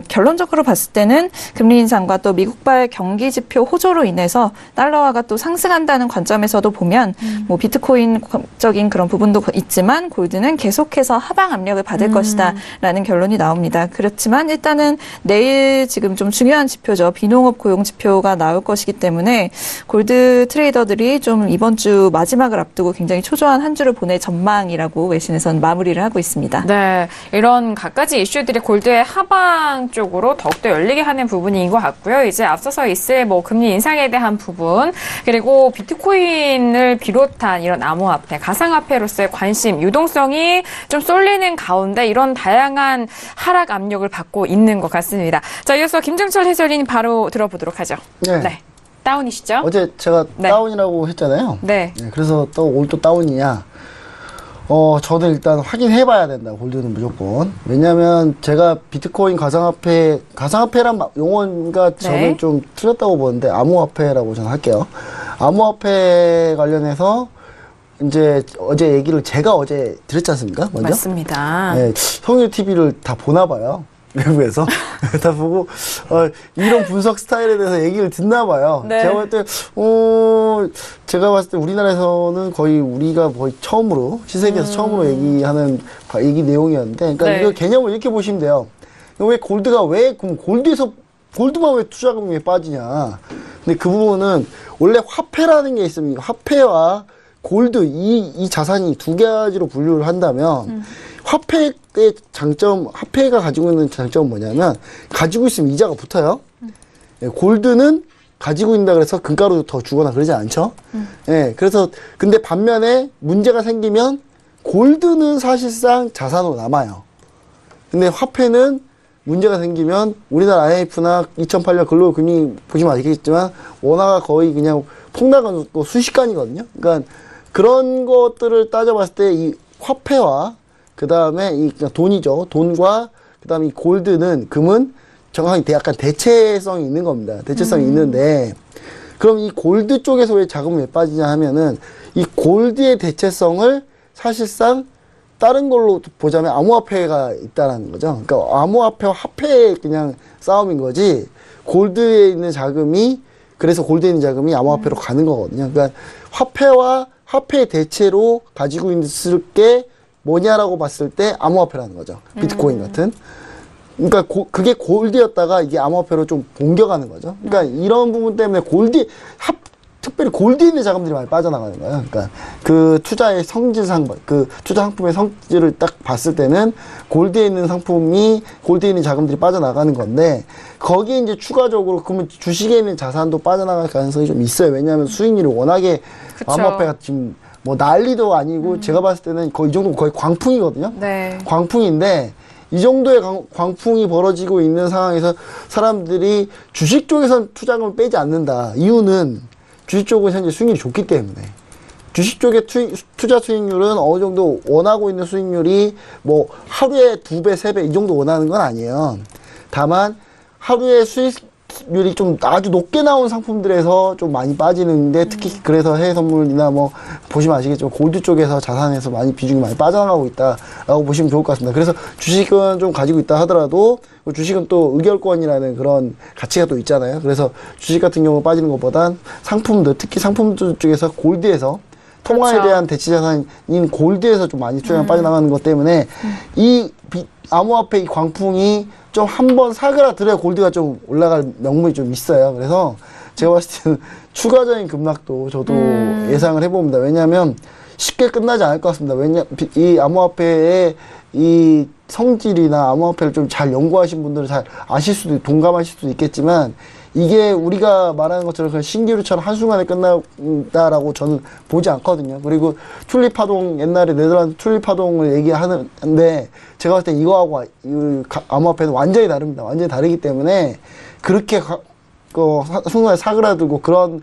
결론적으로 봤을 때는 금리 인상과 또 미국발 경기 지표 호조로 인해서 달러화가 또 상승한다는 관점에서도 보면 비트코인적인 그런 부분도 있지만 골드는 계속해서 하방 압력을 받을 것이다라는 결론이 나옵니다. 그렇지만 일단은 내일 지금 좀 중요한 지표죠. 비농업 고용 지표가 나올 것이기 때문에 골드 트레이더들이 좀 이번 주 마지막을 앞두고 굉장히 초조한 한 주를 보낼 전망이라고 외신에서는 마무리를 하고 있습니다. 네, 이런 갖가지 이슈들이 골드의 하방 쪽으로 더욱더 열리게 하는 부분인 것 같고요. 이제 앞서서 있을 금리 인상에 대한 부분, 그리고 비트코인을 비롯한 이런 암호화폐, 가상화폐로서의 관심, 유동성이 좀 쏠리는 가운데 이런 다양한 하락 압력을 받고 있는 것 같습니다. 자, 이어서 김정철 해설위원 바로 들어보도록 하죠. 네. 다운이시죠? 어제 제가 네. 다운이라고 했잖아요. 네. 그래서 또 오늘 또 다운이냐. 저는 일단 확인해봐야 된다. 골드는 무조건. 왜냐면 제가 비트코인 가상화폐란 용어가 저는 좀 틀렸다고 보는데 암호화폐라고 저는 할게요. 암호화폐 관련해서 이제 제가 어제 드렸지 않습니까? 먼저? 맞습니다. 네, 성일 TV를 다 보나 봐요. 외부에서 다 보고 이런 분석 스타일에 대해서 얘기를 듣나 봐요. 네. 제가 봤을 때 우리나라에서는 우리가 거의 처음으로 시세계에서 처음으로 얘기하는 얘기 내용이었는데, 그러니까 네. 이거 개념을 이렇게 보시면 돼요. 왜 골드만 왜 투자금이 왜 빠지냐? 근데 그 부분은 원래 화폐라는 게 있습니다. 화폐와 골드 이 자산이 두 가지로 분류를 한다면. 화폐의 화폐가 가지고 있는 장점은 뭐냐면, 가지고 있으면 이자가 붙어요. 골드는 가지고 있다 그래서 금가루 더 주거나 그러지 않죠. 그래서, 근데 반면에 문제가 생기면, 골드는 사실상 자산으로 남아요. 근데 화폐는 문제가 생기면, 우리나라 IMF나 2008년 글로벌 금리 보시면 아시겠지만, 원화가 거의 그냥 폭락한 순식간이거든요. 그러니까, 그런 것들을 따져봤을 때, 이 화폐와 그 다음에 돈이죠. 돈과 그 다음에 이 골드는, 금은 정확히 약간 대체성이 있는 겁니다. 대체성이 있는데, 그럼 이 골드 쪽에서 왜 자금이 왜 빠지냐 하면은, 이 골드의 대체성을 사실상 다른 걸로 보자면 암호화폐가 있다라는 거죠. 그러니까 암호화폐와 화폐의 그냥 싸움인 거지, 골드에 있는 자금이, 그래서 골드에 있는 자금이 암호화폐로 가는 거거든요. 그러니까 화폐와 화폐의 대체로 가지고 있을 게 뭐냐라고 봤을 때 암호화폐라는 거죠. 비트코인 같은. 그러니까 그게 골드였다가 이게 암호화폐로 좀 옮겨가는 거죠. 그러니까 이런 부분 때문에 특별히 골드에 있는 자금들이 많이 빠져나가는 거예요. 그러니까 그 투자의 성질상, 그 투자 상품의 성질을 딱 봤을 때는 골드에 있는 골드에 있는 자금들이 빠져나가는 건데, 거기에 이제 추가적으로 그러면 주식에 있는 자산도 빠져나갈 가능성이 좀 있어요. 왜냐하면 수익률이 워낙에 암호화폐가 지금 뭐 난리도 아니고 제가 봤을 때는 거의 이 정도 거의 광풍이거든요. 네. 광풍인데, 이 정도의 광풍이 벌어지고 있는 상황에서 사람들이 주식 쪽에선 투자금을 빼지 않는다. 이유는 주식 쪽은 현재 수익률이 좋기 때문에. 주식 쪽의 투자 수익률은 어느 정도 원하고 있는 수익률이 뭐 하루에 2배, 3배 이 정도 원하는 건 아니에요. 다만 하루에 수익률이 좀 아주 높게 나온 상품들에서 좀 많이 빠지는데, 특히 그래서 해외 선물이나 뭐 보시면 아시겠지만 골드 쪽에서 자산에서 많이 비중이 많이 빠져나가고 있다라고 보시면 좋을 것 같습니다. 그래서 주식은 좀 가지고 있다 하더라도 주식은 또 의결권이라는 그런 가치가 또 있잖아요. 그래서 주식 같은 경우 빠지는 것보단 상품들, 특히 상품들 쪽에서 골드에서 통화에 그렇죠. 대한 대치 자산인 골드에서 좀 많이 투자가 빠져나가는 것 때문에 이 암호화폐 이 광풍이 좀 한번 사그라들어야 골드가 좀 올라갈 명분이 좀 있어요. 그래서 제가 봤을 때는 추가적인 급락도 저도 예상을 해봅니다. 왜냐하면 쉽게 끝나지 않을 것 같습니다. 이 암호화폐의 이 성질이나 암호화폐를 좀 잘 연구하신 분들은 잘 동감하실 수도 있겠지만, 이게 우리가 말하는 것처럼 그냥 신기루처럼 한순간에 끝난다라고 저는 보지 않거든요. 그리고 튤립 파동, 옛날에 네덜란드 튤립 파동을 얘기하는데, 제가 봤을 때 이거하고 암호화폐는 완전히 다릅니다. 완전히 다르기 때문에 그렇게 순간에 사그라들고 그런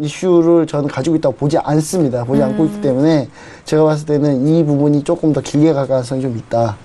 이슈를 저는 가지고 있다고 보지 않습니다. 보지 않고 있기 때문에 제가 봤을 때는 이 부분이 조금 더 길게 갈 가능성이 좀 있다.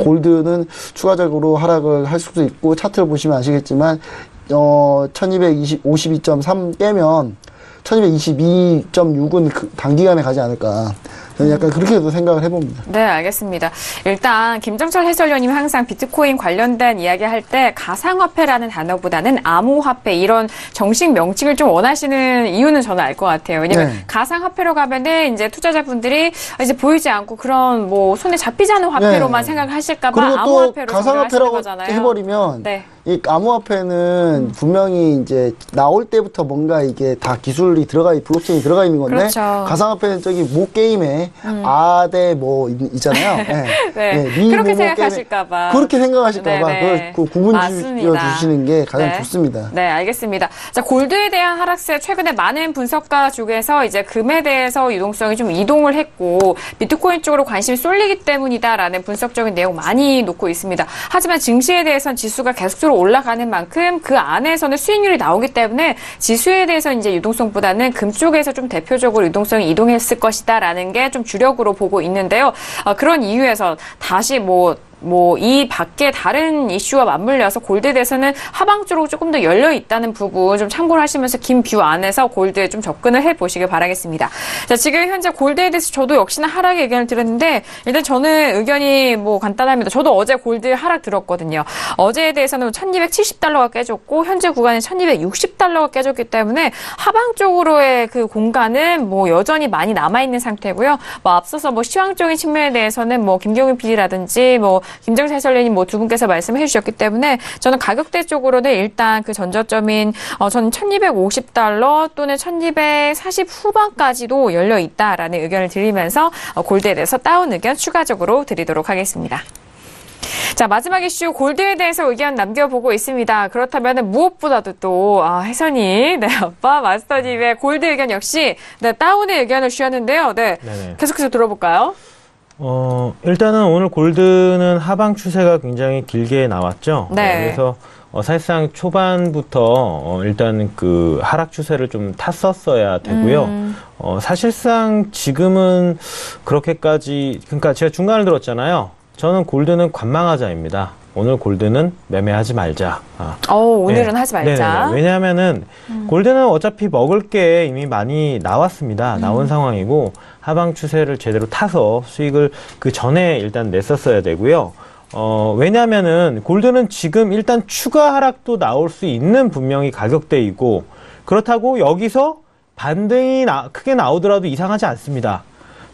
골드는 추가적으로 하락을 할 수도 있고, 차트를 보시면 아시겠지만 1252.3 깨면 1222.6은 단기간에 가지 않을까. 저는 약간 그렇게도 생각을 해봅니다. 네, 알겠습니다. 일단 김정철 해설위원님이 항상 비트코인 관련된 이야기할 때 가상화폐라는 단어보다는 암호화폐 이런 정식 명칭을 좀 원하시는 이유는 저는 알 것 같아요. 왜냐면 가상화폐로 가면은 이제 투자자분들이 이제 보이지 않고 그런 뭐 손에 잡히지 않은 화폐로만 생각하실까봐 암호화폐로 가상화폐라고 거잖아요. 해버리면 네. 이 암호화폐는 분명히 이제 나올 때부터 뭔가 이게 다 기술이 블록체인이 들어가 있는 건데, 그렇죠. 가상화폐는 저기 모 게임에 아대 뭐 있잖아요. 네. 네. 그렇게 생각하실까봐. 그렇게 생각하실까봐 그걸 구분 지어 주시는 게 가장 좋습니다. 네, 알겠습니다. 자, 골드에 대한 하락세 최근에 많은 분석가 쪽에서 이제 금에 대해서 유동성이 좀 이동을 했고 비트코인 쪽으로 관심이 쏠리기 때문이다라는 분석적인 내용 많이 놓고 있습니다. 하지만 증시에 대해서는 지수가 계속적으로 올라가는 만큼 그 안에서는 수익률이 나오기 때문에 지수에 대해서 이제 유동성보다는 금 쪽에서 좀 대표적으로 유동성이 이동했을 것이다라는 게 좀 주력으로 보고 있는데요. 그런 이유에서 다시 이 밖에 다른 이슈와 맞물려서 골드에 대해서는 하방 쪽으로 조금 더 열려 있다는 부분 좀 참고를 하시면서 긴 뷰 안에서 골드에 좀 접근을 해보시길 바라겠습니다. 자, 지금 현재 골드에 대해서 저도 역시나 하락의 의견을 드렸는데, 일단 저는 의견이 간단합니다. 저도 어제 골드 하락 들었거든요. 어제에 대해서는 1270달러가 깨졌고, 현재 구간은 1260달러가 깨졌기 때문에 하방 쪽으로의 그 공간은 여전히 많이 남아있는 상태고요. 앞서서 시황적인 측면에 대해서는 김경윤 PD라든지 김정철 해설위원님 두 분께서 말씀해 주셨기 때문에 저는 가격대 쪽으로는 일단 그 전저점인 저는 1250달러 또는 1240 후반까지도 열려 있다라는 의견을 드리면서 골드에 대해서 다운 의견 추가적으로 드리도록 하겠습니다. 자, 마지막 이슈 골드에 대해서 의견 남겨보고 있습니다. 그렇다면 무엇보다도 또 혜선이 아빠 마스터님의 골드 의견 역시 다운의 의견을 주셨는데요. 네, 네네. 계속해서 들어볼까요? 일단은 오늘 골드는 하방 추세가 굉장히 길게 나왔죠. 네. 그래서 사실상 초반부터 일단 그 하락 추세를 좀 탔었어야 되고요. 사실상 지금은 그렇게까지, 그러니까 제가 중간을 들었잖아요. 저는 골드는 관망하자입니다. 오늘 골드는 매매하지 말자. 오늘은 하지 말자. 네네네. 왜냐하면은 골드는 어차피 먹을 게 이미 많이 나왔습니다. 나온 상황이고 하방 추세를 제대로 타서 수익을 그 전에 일단 냈었어야 되고요. 왜냐하면은 골드는 지금 일단 추가 하락도 나올 수 있는 분명히 가격대이고, 그렇다고 여기서 반등이 크게 나오더라도 이상하지 않습니다.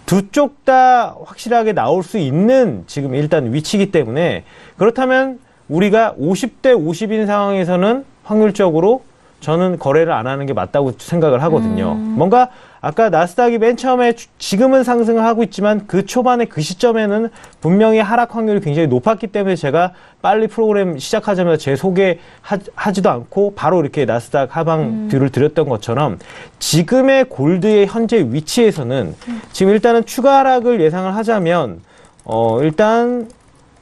두 쪽 다 확실하게 나올 수 있는 지금 일단 위치이기 때문에, 그렇다면 우리가 50대 50인 상황에서는 확률적으로 저는 거래를 안 하는 게 맞다고 생각을 하거든요. 뭔가 아까 나스닥이 맨 처음에 지금은 상승을 하고 있지만 그 초반에 그 시점에는 분명히 하락 확률이 굉장히 높았기 때문에 제가 빨리 프로그램 시작하자마자 재소개하지도 않고 바로 이렇게 나스닥 하방 뷰를 드렸던 것처럼 지금의 골드의 현재 위치에서는 지금 일단은 추가 하락을 예상을 하자면 일단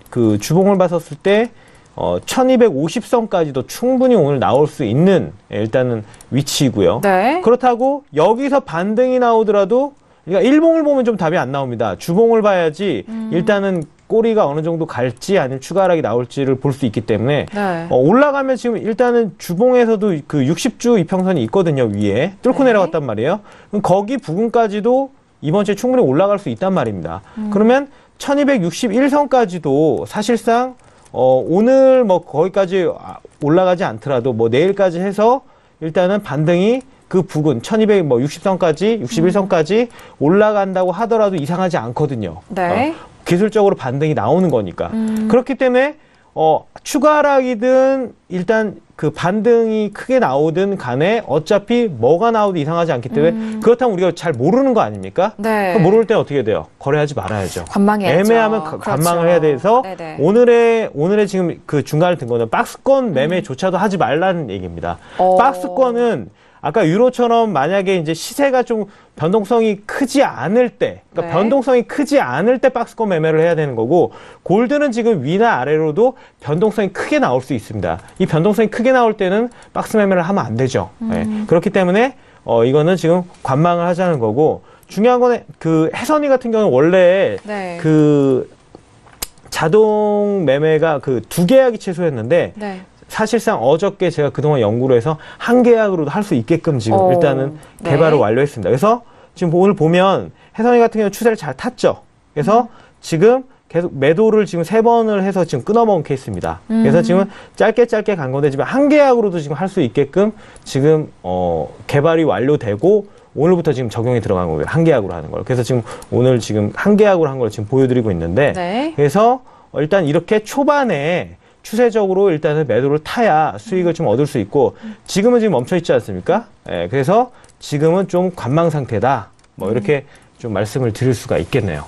그 주봉을 봤었을 때 1250선까지도 충분히 오늘 나올 수 있는 일단은 위치이고요. 네. 그렇다고 여기서 반등이 나오더라도 그러니까 일봉을 보면 좀 답이 안 나옵니다. 주봉을 봐야지 일단은 꼬리가 어느 정도 갈지 아니면 추가 하락이 나올지를 볼 수 있기 때문에 네. 올라가면 지금 일단은 주봉에서도 그 60주 이평선이 있거든요. 위에 뚫고 네. 내려갔단 말이에요. 그럼 거기 부근까지도 이번 주에 충분히 올라갈 수 있단 말입니다. 그러면 1261선까지도 사실상 오늘 뭐 거기까지 올라가지 않더라도 뭐 내일까지 해서 일단은 반등이 그 부근 1260선까지 61선까지 올라간다고 하더라도 이상하지 않거든요. 네. 기술적으로 반등이 나오는 거니까. 그렇기 때문에 추가 하락이든 일단 그 반등이 크게 나오든 간에 어차피 뭐가 나오도 이상하지 않기 때문에 그렇다면 우리가 잘 모르는 거 아닙니까? 네. 그럼 모를 때 어떻게 돼요? 거래하지 말아야죠. 관망해야죠. 애매하면 그렇죠. 관망을 해야 돼서 네네. 오늘의 지금 그 중간을 든 거는 박스권 매매조차도 하지 말라는 얘기입니다. 박스권은 아까 유로처럼 만약에 이제 시세가 좀 변동성이 크지 않을 때, 그러니까 네. 변동성이 크지 않을 때 박스권 매매를 해야 되는 거고, 골드는 지금 위나 아래로도 변동성이 크게 나올 수 있습니다. 이 변동성이 크게 나올 때는 박스 매매를 하면 안 되죠. 네. 그렇기 때문에 이거는 지금 관망을 하자는 거고, 중요한 건 그 해선이 같은 경우는 원래 네. 그 자동 매매가 그 2계약이 최소였는데 네. 사실상 어저께 제가 그동안 연구를 해서 한 계약으로도 할 수 있게끔 지금 일단은 네. 개발을 완료했습니다. 그래서 지금 오늘 보면 해성이 같은 경우 추세를 잘 탔죠. 그래서 지금 계속 매도를 지금 3번을 해서 지금 끊어먹은 케이스입니다. 그래서 지금 짧게 간 건데 지금 한 계약으로도 지금 할 수 있게끔 지금 개발이 완료되고 오늘부터 지금 적용이 들어간 거예요. 한 계약으로 하는 걸. 그래서 지금 오늘 지금 한 계약으로 한 걸 지금 보여드리고 있는데 네. 그래서 일단 이렇게 초반에 추세적으로 일단은 매도를 타야 수익을 좀 얻을 수 있고 지금은 지금 멈춰 있지 않습니까? 예, 그래서 지금은 좀 관망 상태다. 뭐 이렇게 좀 말씀을 드릴 수가 있겠네요.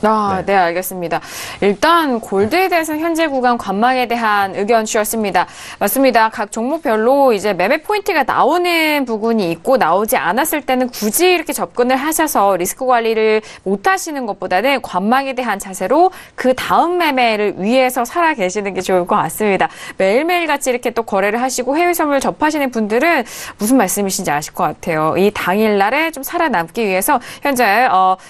네, 알겠습니다. 일단 골드에 대해서는 현재 구간 관망에 대한 의견 주셨습니다. 맞습니다. 각 종목별로 이제 매매 포인트가 나오는 부분이 있고 나오지 않았을 때는 굳이 이렇게 접근을 하셔서 리스크 관리를 못 하시는 것보다는 관망에 대한 자세로 그 다음 매매를 위해서 살아 계시는 게 좋을 것 같습니다. 매일매일 같이 이렇게 또 거래를 하시고 해외 선물 접하시는 분들은 무슨 말씀이신지 아실 것 같아요. 이 당일날에 좀 살아남기 위해서 현재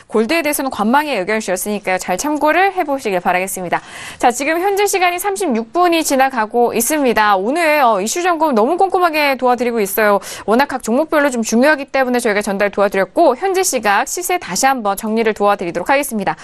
골드에 대해서는 관망의 의견을 주셨으니까요. 잘 참고를 해보시길 바라겠습니다. 자, 지금 현재 시간이 36분이 지나가고 있습니다. 오늘 이슈 점검 너무 꼼꼼하게 도와드리고 있어요. 워낙 각 종목별로 좀 중요하기 때문에 저희가 전달 도와드렸고 현재 시각 시세 다시 한번 정리를 도와드리도록 하겠습니다.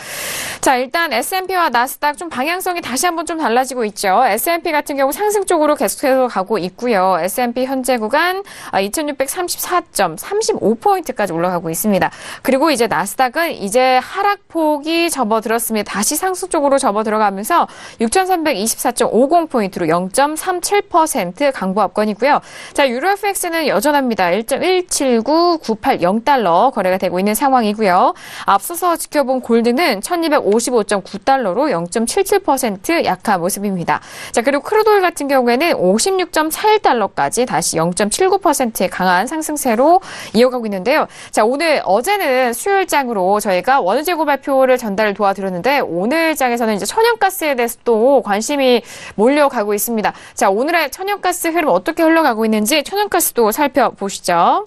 자, 일단 S&P와 나스닥 좀 방향성이 다시 한번 좀 달라지고 있죠. S&P 같은 경우 상승 쪽으로 계속해서 가고 있고요. S&P 현재 구간 2634점 35포인트까지 올라가고 있습니다. 그리고 이제 나스닥은 이제 하락폭이 접어들었습니다. 다시 상승 쪽으로 접어들어가면서 6,324.50포인트로 0.37% 강보합권이고요. 자, 유로 FX는 여전합니다. 1.179980달러 거래가 되고 있는 상황이고요. 앞서서 지켜본 골드는 1,255.9달러로 0.77% 약한 모습입니다. 자, 그리고 크루드오일 같은 경우에는 56.41달러까지 다시 0.79%의 강한 상승세로 이어가고 있는데요. 자, 어제는 수요일장으로 저희가 원유재고 발표를 전달을 도와드렸는데 오늘 장에서는 이제 천연가스에 대해서 또 관심이 몰려가고 있습니다. 자, 오늘의 천연가스 흐름 어떻게 흘러가고 있는지 천연가스도 살펴보시죠.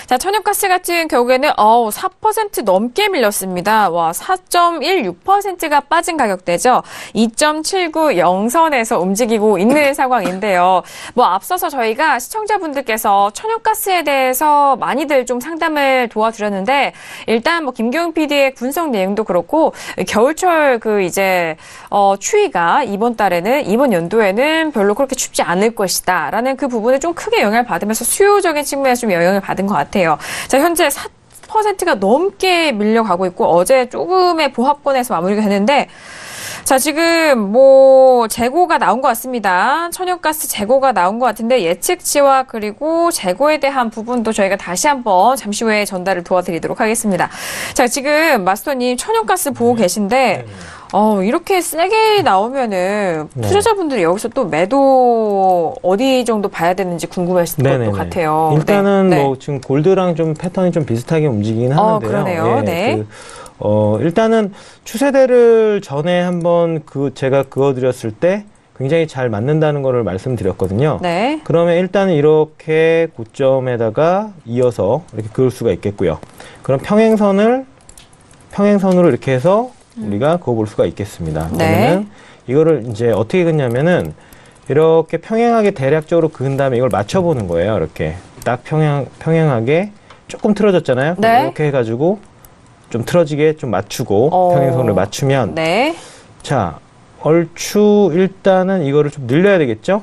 자, 천연가스 같은 경우에는 4% 넘게 밀렸습니다. 와, 4.16%가 빠진 가격대죠. 2.790선에서 움직이고 있는 상황인데요. 뭐 앞서서 저희가 시청자분들께서 천연가스에 대해서 많이들 좀 상담을 도와드렸는데 일단 뭐 김경훈 PD의 분석 내용도 그렇고 겨울철 추위가 이번 연도에는 별로 그렇게 춥지 않을 것이다라는 그 부분에 좀 크게 영향을 받으면서 수요적인 측면에서 좀 영향을 받은 것 같아요. 자, 현재 4%가 넘게 밀려가고 있고 어제 조금의 보합권에서 마무리가 됐는데 자, 지금 뭐 재고가 나온 것 같습니다. 천연가스 재고가 나온 것 같은데 예측치와 그리고 재고에 대한 부분도 저희가 다시 한번 잠시 후에 전달을 도와드리도록 하겠습니다. 자, 지금 마스터님 천연가스 보고 계신데 이렇게 세게 나오면은 투자자분들이 여기서 또 매도 어디 정도 봐야 되는지 궁금하실 것도 같아요. 일단은 뭐 지금 골드랑 좀 패턴이 좀 비슷하게 움직이긴 하는데요. 그러네요. 네. 일단은 추세대를 전에 한번 제가 그어드렸을 때 굉장히 잘 맞는다는 거를 말씀드렸거든요. 네. 그러면 일단은 이렇게 고점에다가 이어서 이렇게 그을 수가 있겠고요. 그럼 평행선으로 이렇게 해서 우리가 그어볼 수가 있겠습니다. 그러면은 이거를 이제 어떻게 그냐면은 이렇게 평행하게 대략적으로 그은 다음에 이걸 맞춰보는 거예요. 이렇게 딱 평행하게 조금 틀어졌잖아요. 네. 이렇게 해가지고 좀 틀어지게 좀 맞추고 평행선을 맞추면 자 얼추 일단은 이거를 좀 늘려야 되겠죠.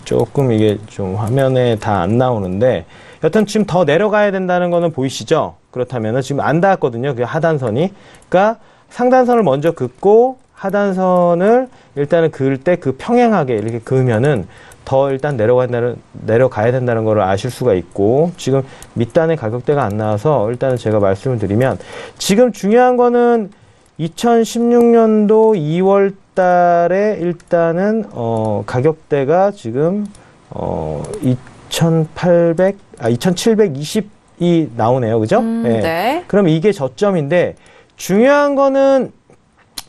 조금 이게 좀 화면에 다 안 나오는데 여튼 지금 더 내려가야 된다는 거는 보이시죠? 그렇다면은 지금 안 닿았거든요. 그 하단선이. 그러니까 상단선을 먼저 긋고 하단선을 일단은 그을 때 그 평행하게 이렇게 그으면은 더 일단 내려가야 된다는 걸 아실 수가 있고, 지금 밑단의 가격대가 안 나와서 일단은 제가 말씀을 드리면, 지금 중요한 거는 2016년도 2월 달에 일단은 가격대가 지금 2720이 나오네요. 그죠? 네. 그럼 이게 저점인데, 중요한 거는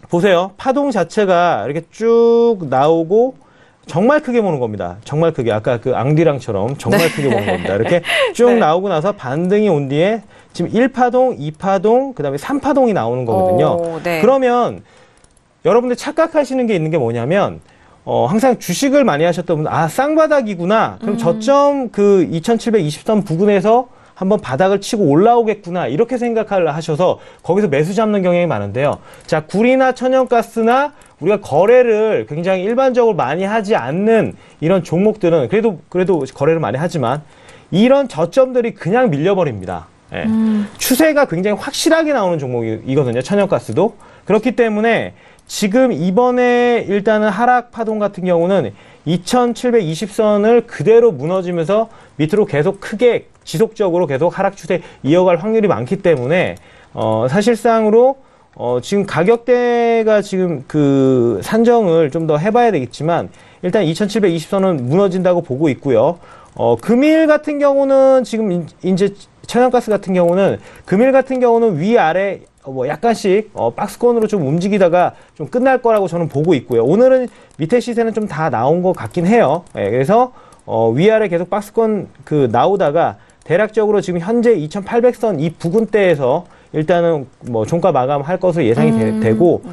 보세요. 파동 자체가 이렇게 쭉 나오고 정말 크게 보는 겁니다. 정말 크게. 아까 그 앙디랑처럼 정말 크게 보는 겁니다. 이렇게 쭉 나오고 나서 반등이 온 뒤에 지금 1파동, 2파동, 그 다음에 3파동이 나오는 거거든요. 그러면 여러분들 착각하시는 게 있는 게 뭐냐면, 항상 주식을 많이 하셨던 분들, 쌍바닥이구나. 그럼 저점 그 2720선 부근에서 한번 바닥을 치고 올라오겠구나, 이렇게 생각을 하셔서 거기서 매수 잡는 경향이 많은데요. 자, 구리나 천연가스나 우리가 거래를 굉장히 일반적으로 많이 하지 않는 이런 종목들은 그래도 거래를 많이 하지만 이런 저점들이 그냥 밀려버립니다. 예. 추세가 굉장히 확실하게 나오는 종목이거든요. 천연가스도. 그렇기 때문에 지금 이번에 일단은 하락 파동 같은 경우는 2720선을 그대로 무너지면서 밑으로 계속 크게 지속적으로 계속 하락 추세 이어갈 확률이 많기 때문에 사실상으로 지금 가격대가 지금 그 산정을 좀 더 해봐야 되겠지만 일단 2720선은 무너진다고 보고 있고요. 금일 같은 경우는 지금 이제 천연가스 같은 경우는 금일 같은 경우는 위아래 뭐 약간씩 박스권으로 좀 움직이다가 좀 끝날 거라고 저는 보고 있고요. 오늘은 밑에 시세는 좀 다 나온 것 같긴 해요. 예, 그래서 위아래 계속 박스권 나오다가 대략적으로 지금 현재 2800선 이 부근대에서 일단은 뭐 종가 마감할 것으로 예상이 되고,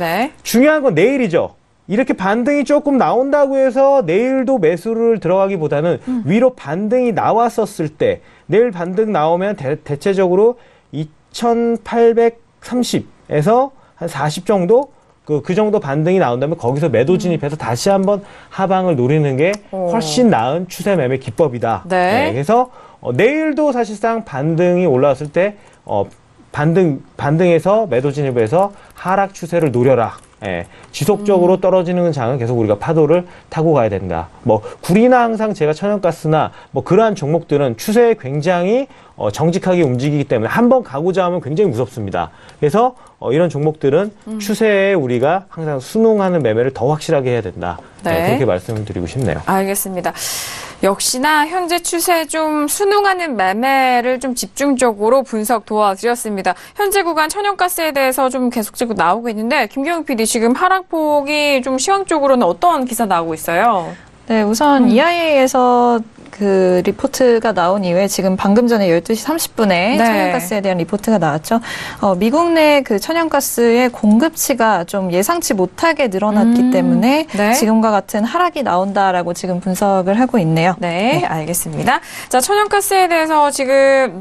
중요한 건 내일이죠. 이렇게 반등이 조금 나온다고 해서 내일도 매수를 들어가기보다는 위로 반등이 나왔었을 때, 내일 반등 나오면 대체적으로 2830에서 한 40 정도? 그 정도 반등이 나온다면 거기서 매도 진입해서 다시 한번 하방을 노리는 게 훨씬 나은 추세 매매 기법이다. 네, 그래서 내일도 사실상 반등이 올라왔을 때 반등에서 매도 진입해서 하락 추세를 노려라. 예, 지속적으로 떨어지는 장은 계속 우리가 파도를 타고 가야 된다. 뭐 구리나 항상 제가 천연가스나 뭐 그러한 종목들은 추세에 굉장히 정직하게 움직이기 때문에 한번 가고자 하면 굉장히 무섭습니다. 그래서 이런 종목들은 추세에 우리가 항상 순응하는 매매를 더 확실하게 해야 된다. 그렇게 말씀을 드리고 싶네요. 알겠습니다. 역시나 현재 추세에 좀 순응하는 매매를 좀 집중적으로 분석 도와드렸습니다. 현재 구간 천연가스에 대해서 좀 계속적으로 나오고 있는데, 김경영 PD 지금 하락폭이 좀 시황적으로는 어떤 기사 나오고 있어요? 네, 우선 EIA에서 그 리포트가 나온 이후에 지금 방금 전에 12시 30분에 천연가스에 대한 리포트가 나왔죠. 미국 내 그 천연가스의 공급치가 좀 예상치 못하게 늘어났기 때문에 지금과 같은 하락이 나온다라고 지금 분석을 하고 있네요. 네, 알겠습니다. 자, 천연가스에 대해서 지금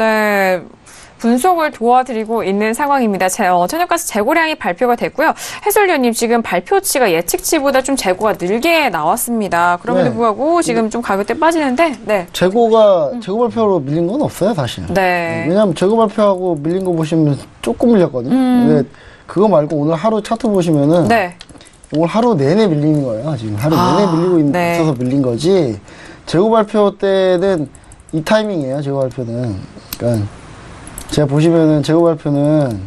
분석을 도와드리고 있는 상황입니다. 천연가스 재고량이 발표가 됐고요. 해설위원님, 지금 발표치가 예측치보다 좀 재고가 늘게 나왔습니다. 그럼에도 불구하고 지금 좀 가격대 빠지는데, 재고 발표로 밀린 건 없어요, 사실. 왜냐면 재고 발표하고 밀린 거 보시면 조금 밀렸거든요. 근데 그거 말고 오늘 하루 차트 보시면은 오늘 하루 내내 밀리는 거예요. 지금 하루 내내 밀리고 네. 있어서 밀린 거지. 재고 발표 때는 이 타이밍이에요. 재고 발표는. 그러니까 제가 보시면은 재고 발표는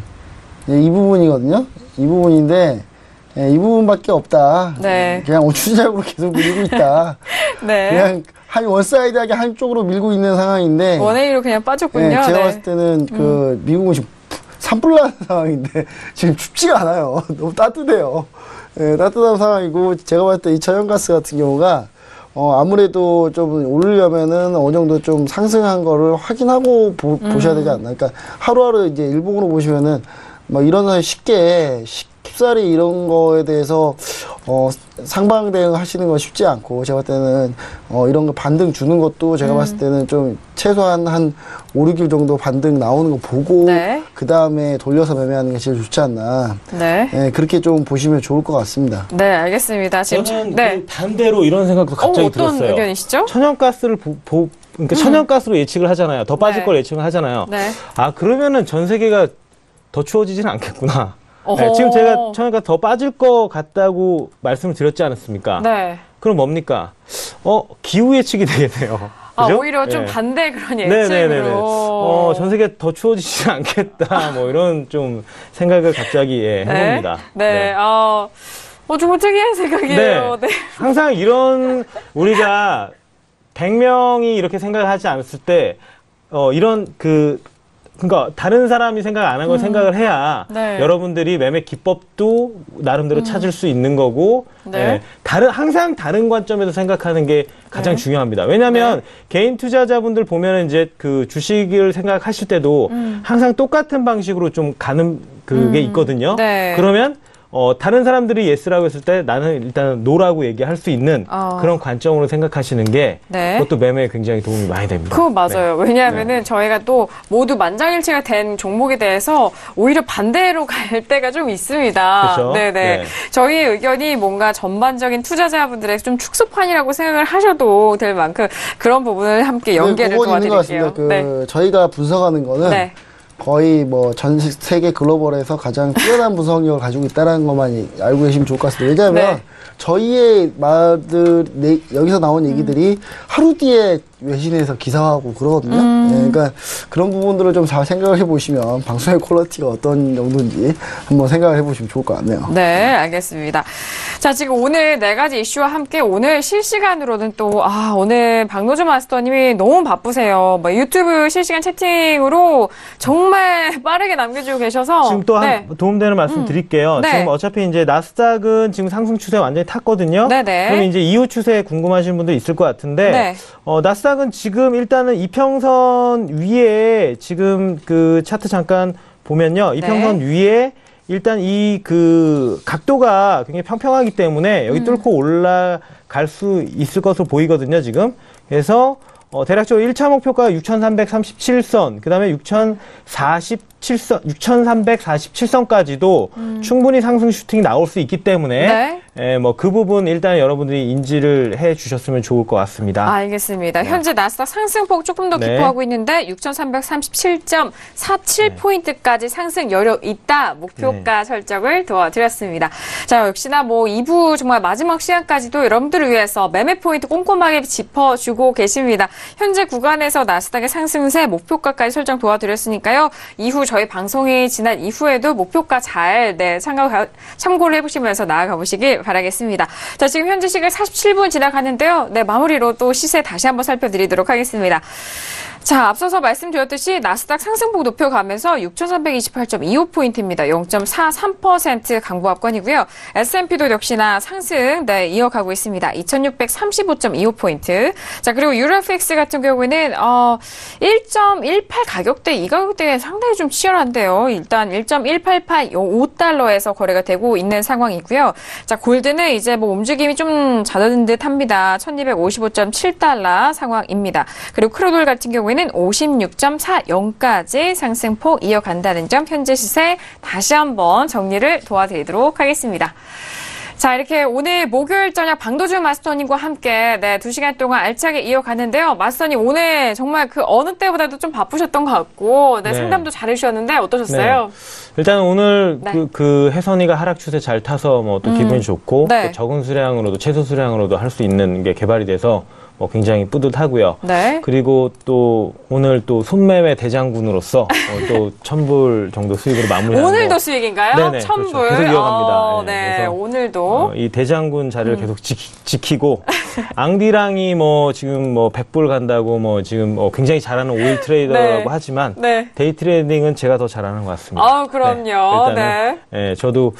이 부분이거든요. 이 부분인데 이 부분밖에 없다. 네. 그냥 추세작으로 계속 밀고 있다. 네. 그냥 한 원사이드하게 한쪽으로 밀고 있는 상황인데. 원웨이로 그냥 빠졌군요. 네, 제가 네. 봤을 때는 미국은 지금 산불 나는 상황인데 지금 춥지가 않아요. 너무 따뜻해요. 네, 따뜻한 상황이고 제가 봤을 때 이 천연가스 같은 경우가 아무래도 좀 오르려면은 어느 정도 좀 상승한 거를 확인하고 보셔야 되지 않나. 그러니까 하루하루 이제 일봉으로 보시면은 막 이런 쉽사리 이런 거에 대해서 상방 대응 하시는 건 쉽지 않고 제가 봤을 때는 이런 거 반등 주는 것도 제가 봤을 때는 좀 최소한 한 5, 6일 정도 반등 나오는 거 보고 네. 그 다음에 돌려서 매매하는 게 제일 좋지 않나. 네. 네, 그렇게 좀 보시면 좋을 것 같습니다. 네, 알겠습니다. 지금 저는 네. 그 반대로 이런 생각도 갑자기 어떤 들었어요. 의견이시죠? 천연가스를 그러니까 천연가스로 예측을 하잖아요. 더 빠질 네. 걸 예측을 하잖아요. 네. 아, 그러면은 전 세계가 더 추워지지는 않겠구나. 어허. 네, 지금 제가 천연가스 더 빠질 것 같다고 말씀을 드렸지 않았습니까? 네. 그럼 뭡니까? 기후 예측이 되겠네요. 아, 그죠? 오히려 좀 네. 반대 그런 네네네네. 예측으로. 전 세계 더 추워지지 않겠다. 뭐 이런 좀 생각을 갑자기 해봅니다. 네. 좀 특이한 생각이에요. 네. 항상 이런 우리가 100명이 이렇게 생각을 하지 않았을 때 이런 그러니까 다른 사람이 생각 안 한 걸 생각을 해야 네. 여러분들이 매매 기법도 나름대로 찾을 수 있는 거고 네. 항상 다른 관점에서 생각하는 게 가장 네. 중요합니다. 왜냐하면 개인 투자자분들 보면 이제 그 주식을 생각하실 때도 항상 똑같은 방식으로 좀 가는 그게 있거든요. 네. 그러면 다른 사람들이 예스라고 했을 때 나는 일단 노라고 얘기할 수 있는 그런 관점으로 생각하시는 게 네. 그것도 매매에 굉장히 도움이 많이 됩니다. 그거 맞아요. 네. 왜냐하면은 저희가 또 모두 만장일치가 된 종목에 대해서 오히려 반대로 갈 때가 좀 있습니다. 그렇죠. 네네. 네. 저희의 의견이 뭔가 전반적인 투자자분들의 좀 축소판이라고 생각을 하셔도 될 만큼 그런 부분을 함께 연계를 그건 있는 것 도와드릴게요. 같습니다. 저희가 분석하는 거는 네. 거의 뭐 전 세계 글로벌에서 가장 뛰어난 분석력을 가지고 있다는 것만 알고 계시면 좋을 것 같습니다. 왜냐하면 네. 저희의 말들 여기서 나온 얘기들이 하루 뒤에 외신에서 기사하고 그러거든요. 네, 그러니까 그런 부분들을 좀 잘 생각을 해보시면 방송의 퀄리티가 어떤 정도인지 한번 생각을 해보시면 좋을 것 같네요. 네, 알겠습니다. 자, 지금 오늘 4가지 이슈와 함께 오늘 실시간으로는 또, 오늘 박노주 마스터님이 너무 바쁘세요. 뭐 유튜브 실시간 채팅으로 정말 빠르게 남겨주고 계셔서. 지금 또 네. 도움되는 말씀 드릴게요. 네. 지금 어차피 이제 나스닥은 지금 상승 추세 완전히 탔거든요. 네네. 그럼 이제 이후 추세 궁금하신 분들 있을 것 같은데, 네. 나스닥은 지금 일단은 이평선 위에 지금 그 차트 잠깐 보면요. 이평선 위에 일단 이 각도가 굉장히 평평하기 때문에 여기 뚫고 올라갈 수 있을 것으로 보이거든요, 지금. 그래서 대략적으로 1차 목표가 6,337선, 그 다음에 6,347선까지도 충분히 상승 슈팅이 나올 수 있기 때문에, 그 부분 일단 여러분들이 인지를 해 주셨으면 좋을 것 같습니다. 알겠습니다. 현재 나스닥 상승폭 조금 더 기포하고 있는데 6,337.47포인트까지 상승 여력 있다. 목표가 설정을 도와드렸습니다. 자, 역시나 2부 정말 마지막 시간까지도 여러분들을 위해서 매매 포인트 꼼꼼하게 짚어주고 계십니다. 현재 구간에서 나스닥의 상승세 목표가까지 설정 도와드렸으니까요. 이후 저희 방송이 지난 이후에도 목표가 잘 참고를 해보시면서 나아가 보시길 바라겠습니다. 자, 지금 현재 시간 47분 지나가는데요. 마무리로 또 시세 다시 한번 살펴드리도록 하겠습니다. 자, 앞서서 말씀드렸듯이 나스닥 상승폭 높여가면서 6,328.25포인트입니다. 0.43% 강보합권이고요. S&P도 역시나 상승 이어가고 있습니다. 2,635.25포인트. 자, 그리고 유로FX 같은 경우에는 1.18 가격대, 이 가격대는 상당히 좀 치열한데요. 일단 1.188.5달러에서 거래가 되고 있는 상황이고요. 자, 골드는 이제 움직임이 좀 잦은 듯합니다. 1,255.7달러 상황입니다. 그리고 크루돌 같은 경우에는 56.40까지 상승폭 이어간다는 점 현재 시세 다시 한번 정리를 도와드리도록 하겠습니다. 자, 이렇게 오늘 목요일 저녁 방도준 마스터님과 함께 2시간 동안 알차게 이어가는데요. 마스터님 오늘 정말 그 어느 때보다도 좀 바쁘셨던 것 같고 네. 상담도 잘해주셨는데 어떠셨어요? 네. 일단 오늘 네. 그 혜선이가 하락 추세 잘 타서 뭐 또 기분이 좋고 네. 또 적은 수량으로도 최소 수량으로도 할 수 있는 게 개발이 돼서 굉장히 뿌듯하고요. 네. 그리고 또 오늘 또 손매매 대장군으로서 또 1,000불 정도 수익으로 마무리하는 오늘도 거. 수익인가요? 네네, 1,000불. 그렇죠. 계속 이어갑니다. 네. 그래서 오늘도. 이 대장군 자리를 계속 지키고 앙디랑이 뭐 지금 뭐 100불 간다고 뭐 지금 굉장히 잘하는 오일 트레이더라고 네. 하지만 네. 데이 트레이딩은 제가 더 잘하는 것 같습니다. 아, 그럼요. 일단은, 네. 저도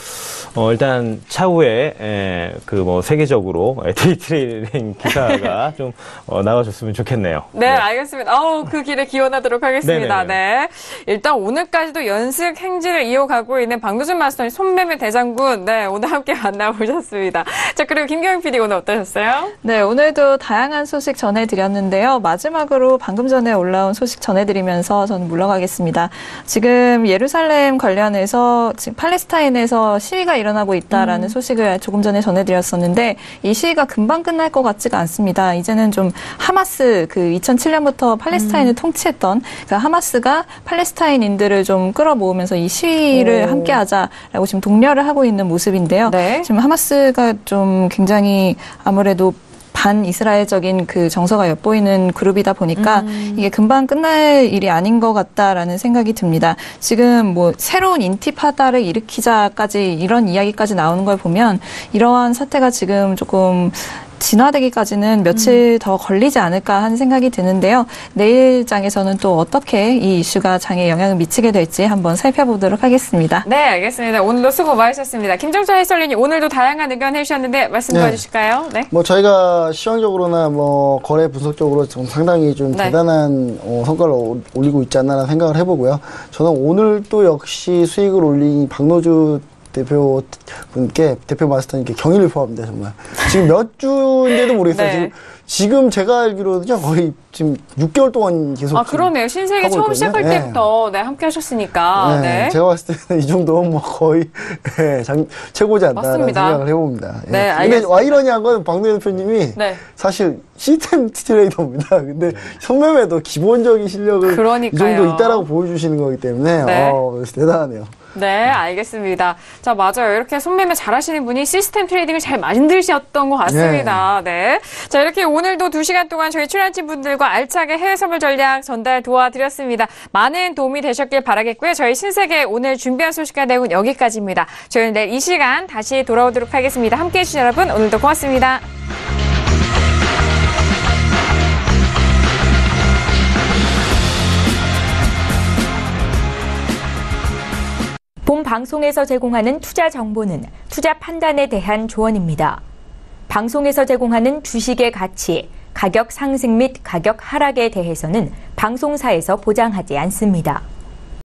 일단 차후에 그 뭐 세계적으로 데이 트레이딩 기사가 좀 나와줬으면 좋겠네요. 네, 알겠습니다. 그 길에 기원하도록 하겠습니다. 네네네. 네. 일단 오늘까지도 연습 행진을 이어가고 있는 방도준 마스터님 손매매 대장군. 네, 오늘 함께 만나보셨습니다. 자, 그리고 김경영 PD 오늘 어떠셨어요? 네, 오늘도 다양한 소식 전해드렸는데요. 마지막으로 방금 전에 올라온 소식 전해드리면서 저는 물러가겠습니다. 지금 예루살렘 관련해서 지금 팔레스타인에서 시위가 일어나고 있다라는 소식을 조금 전에 전해드렸었는데 이 시위가 금방 끝날 것 같지가 않습니다. 이제는 좀 하마스 그 2007년부터 팔레스타인을 통치했던 그 하마스가 팔레스타인인들을 좀 끌어모으면서 이 시위를 함께하자라고 지금 독려를 하고 있는 모습인데요. 네. 지금 하마스가 좀 굉장히 아무래도 반이스라엘적인 그 정서가 엿보이는 그룹이다 보니까 이게 금방 끝날 일이 아닌 것 같다라는 생각이 듭니다. 지금 뭐 새로운 인티파다를 일으키자까지 이런 이야기까지 나오는 걸 보면 이러한 사태가 지금 조금 진화되기까지는 며칠 더 걸리지 않을까 하는 생각이 드는데요. 내일장에서는 또 어떻게 이 이슈가 장에 영향을 미치게 될지 한번 살펴보도록 하겠습니다. 네, 알겠습니다. 오늘도 수고 많으셨습니다. 김정철 해설위원님 오늘도 다양한 의견 해주셨는데 말씀 도와주실까요? 네. 뭐 저희가 시황적으로나 뭐 거래 분석적으로 좀 상당히 좀 네. 대단한 성과를 올리고 있지 않나라는 생각을 해보고요. 저는 오늘 또 역시 수익을 올린 박노주 대표분께, 대표 마스터님께 경의를 표합니다, 정말. 지금 몇 주인지도 모르겠어요. 네. 지금 제가 알기로는요, 거의 지금 6개월 동안 계속. 아, 그러네요. 신세계 하고 처음 있거든요. 시작할 네. 때부터 함께 하셨으니까. 네. 제가 봤을 때는 이 정도면 뭐 거의 최고지 않나라는 맞습니다. 생각을 해봅니다. 네, 근데 알겠습니다. 와이러니한 건 박노현 대표님이 네. 사실 시스템 트레이더입니다. 근데 손매매도 기본적인 실력을 그러니까요. 이 정도 있다라고 보여주시는 거기 때문에 네. 그래서 대단하네요. 네, 알겠습니다. 자, 맞아요. 이렇게 손매매 잘하시는 분이 시스템 트레이딩을 잘 만드셨던 것 같습니다. 네. 자, 이렇게 오늘도 2시간 동안 저희 출연진 분들과 알차게 해외 선물 전략 전달 도와드렸습니다. 많은 도움이 되셨길 바라겠고요. 저희 신세계 오늘 준비한 소식과 내용은 여기까지입니다. 저희는 내일 이 시간 다시 돌아오도록 하겠습니다. 함께해 주신 여러분, 오늘도 고맙습니다. 본 방송에서 제공하는 투자 정보는 투자 판단에 대한 조언입니다. 방송에서 제공하는 주식의 가치, 가격 상승 및 가격 하락에 대해서는 방송사에서 보장하지 않습니다.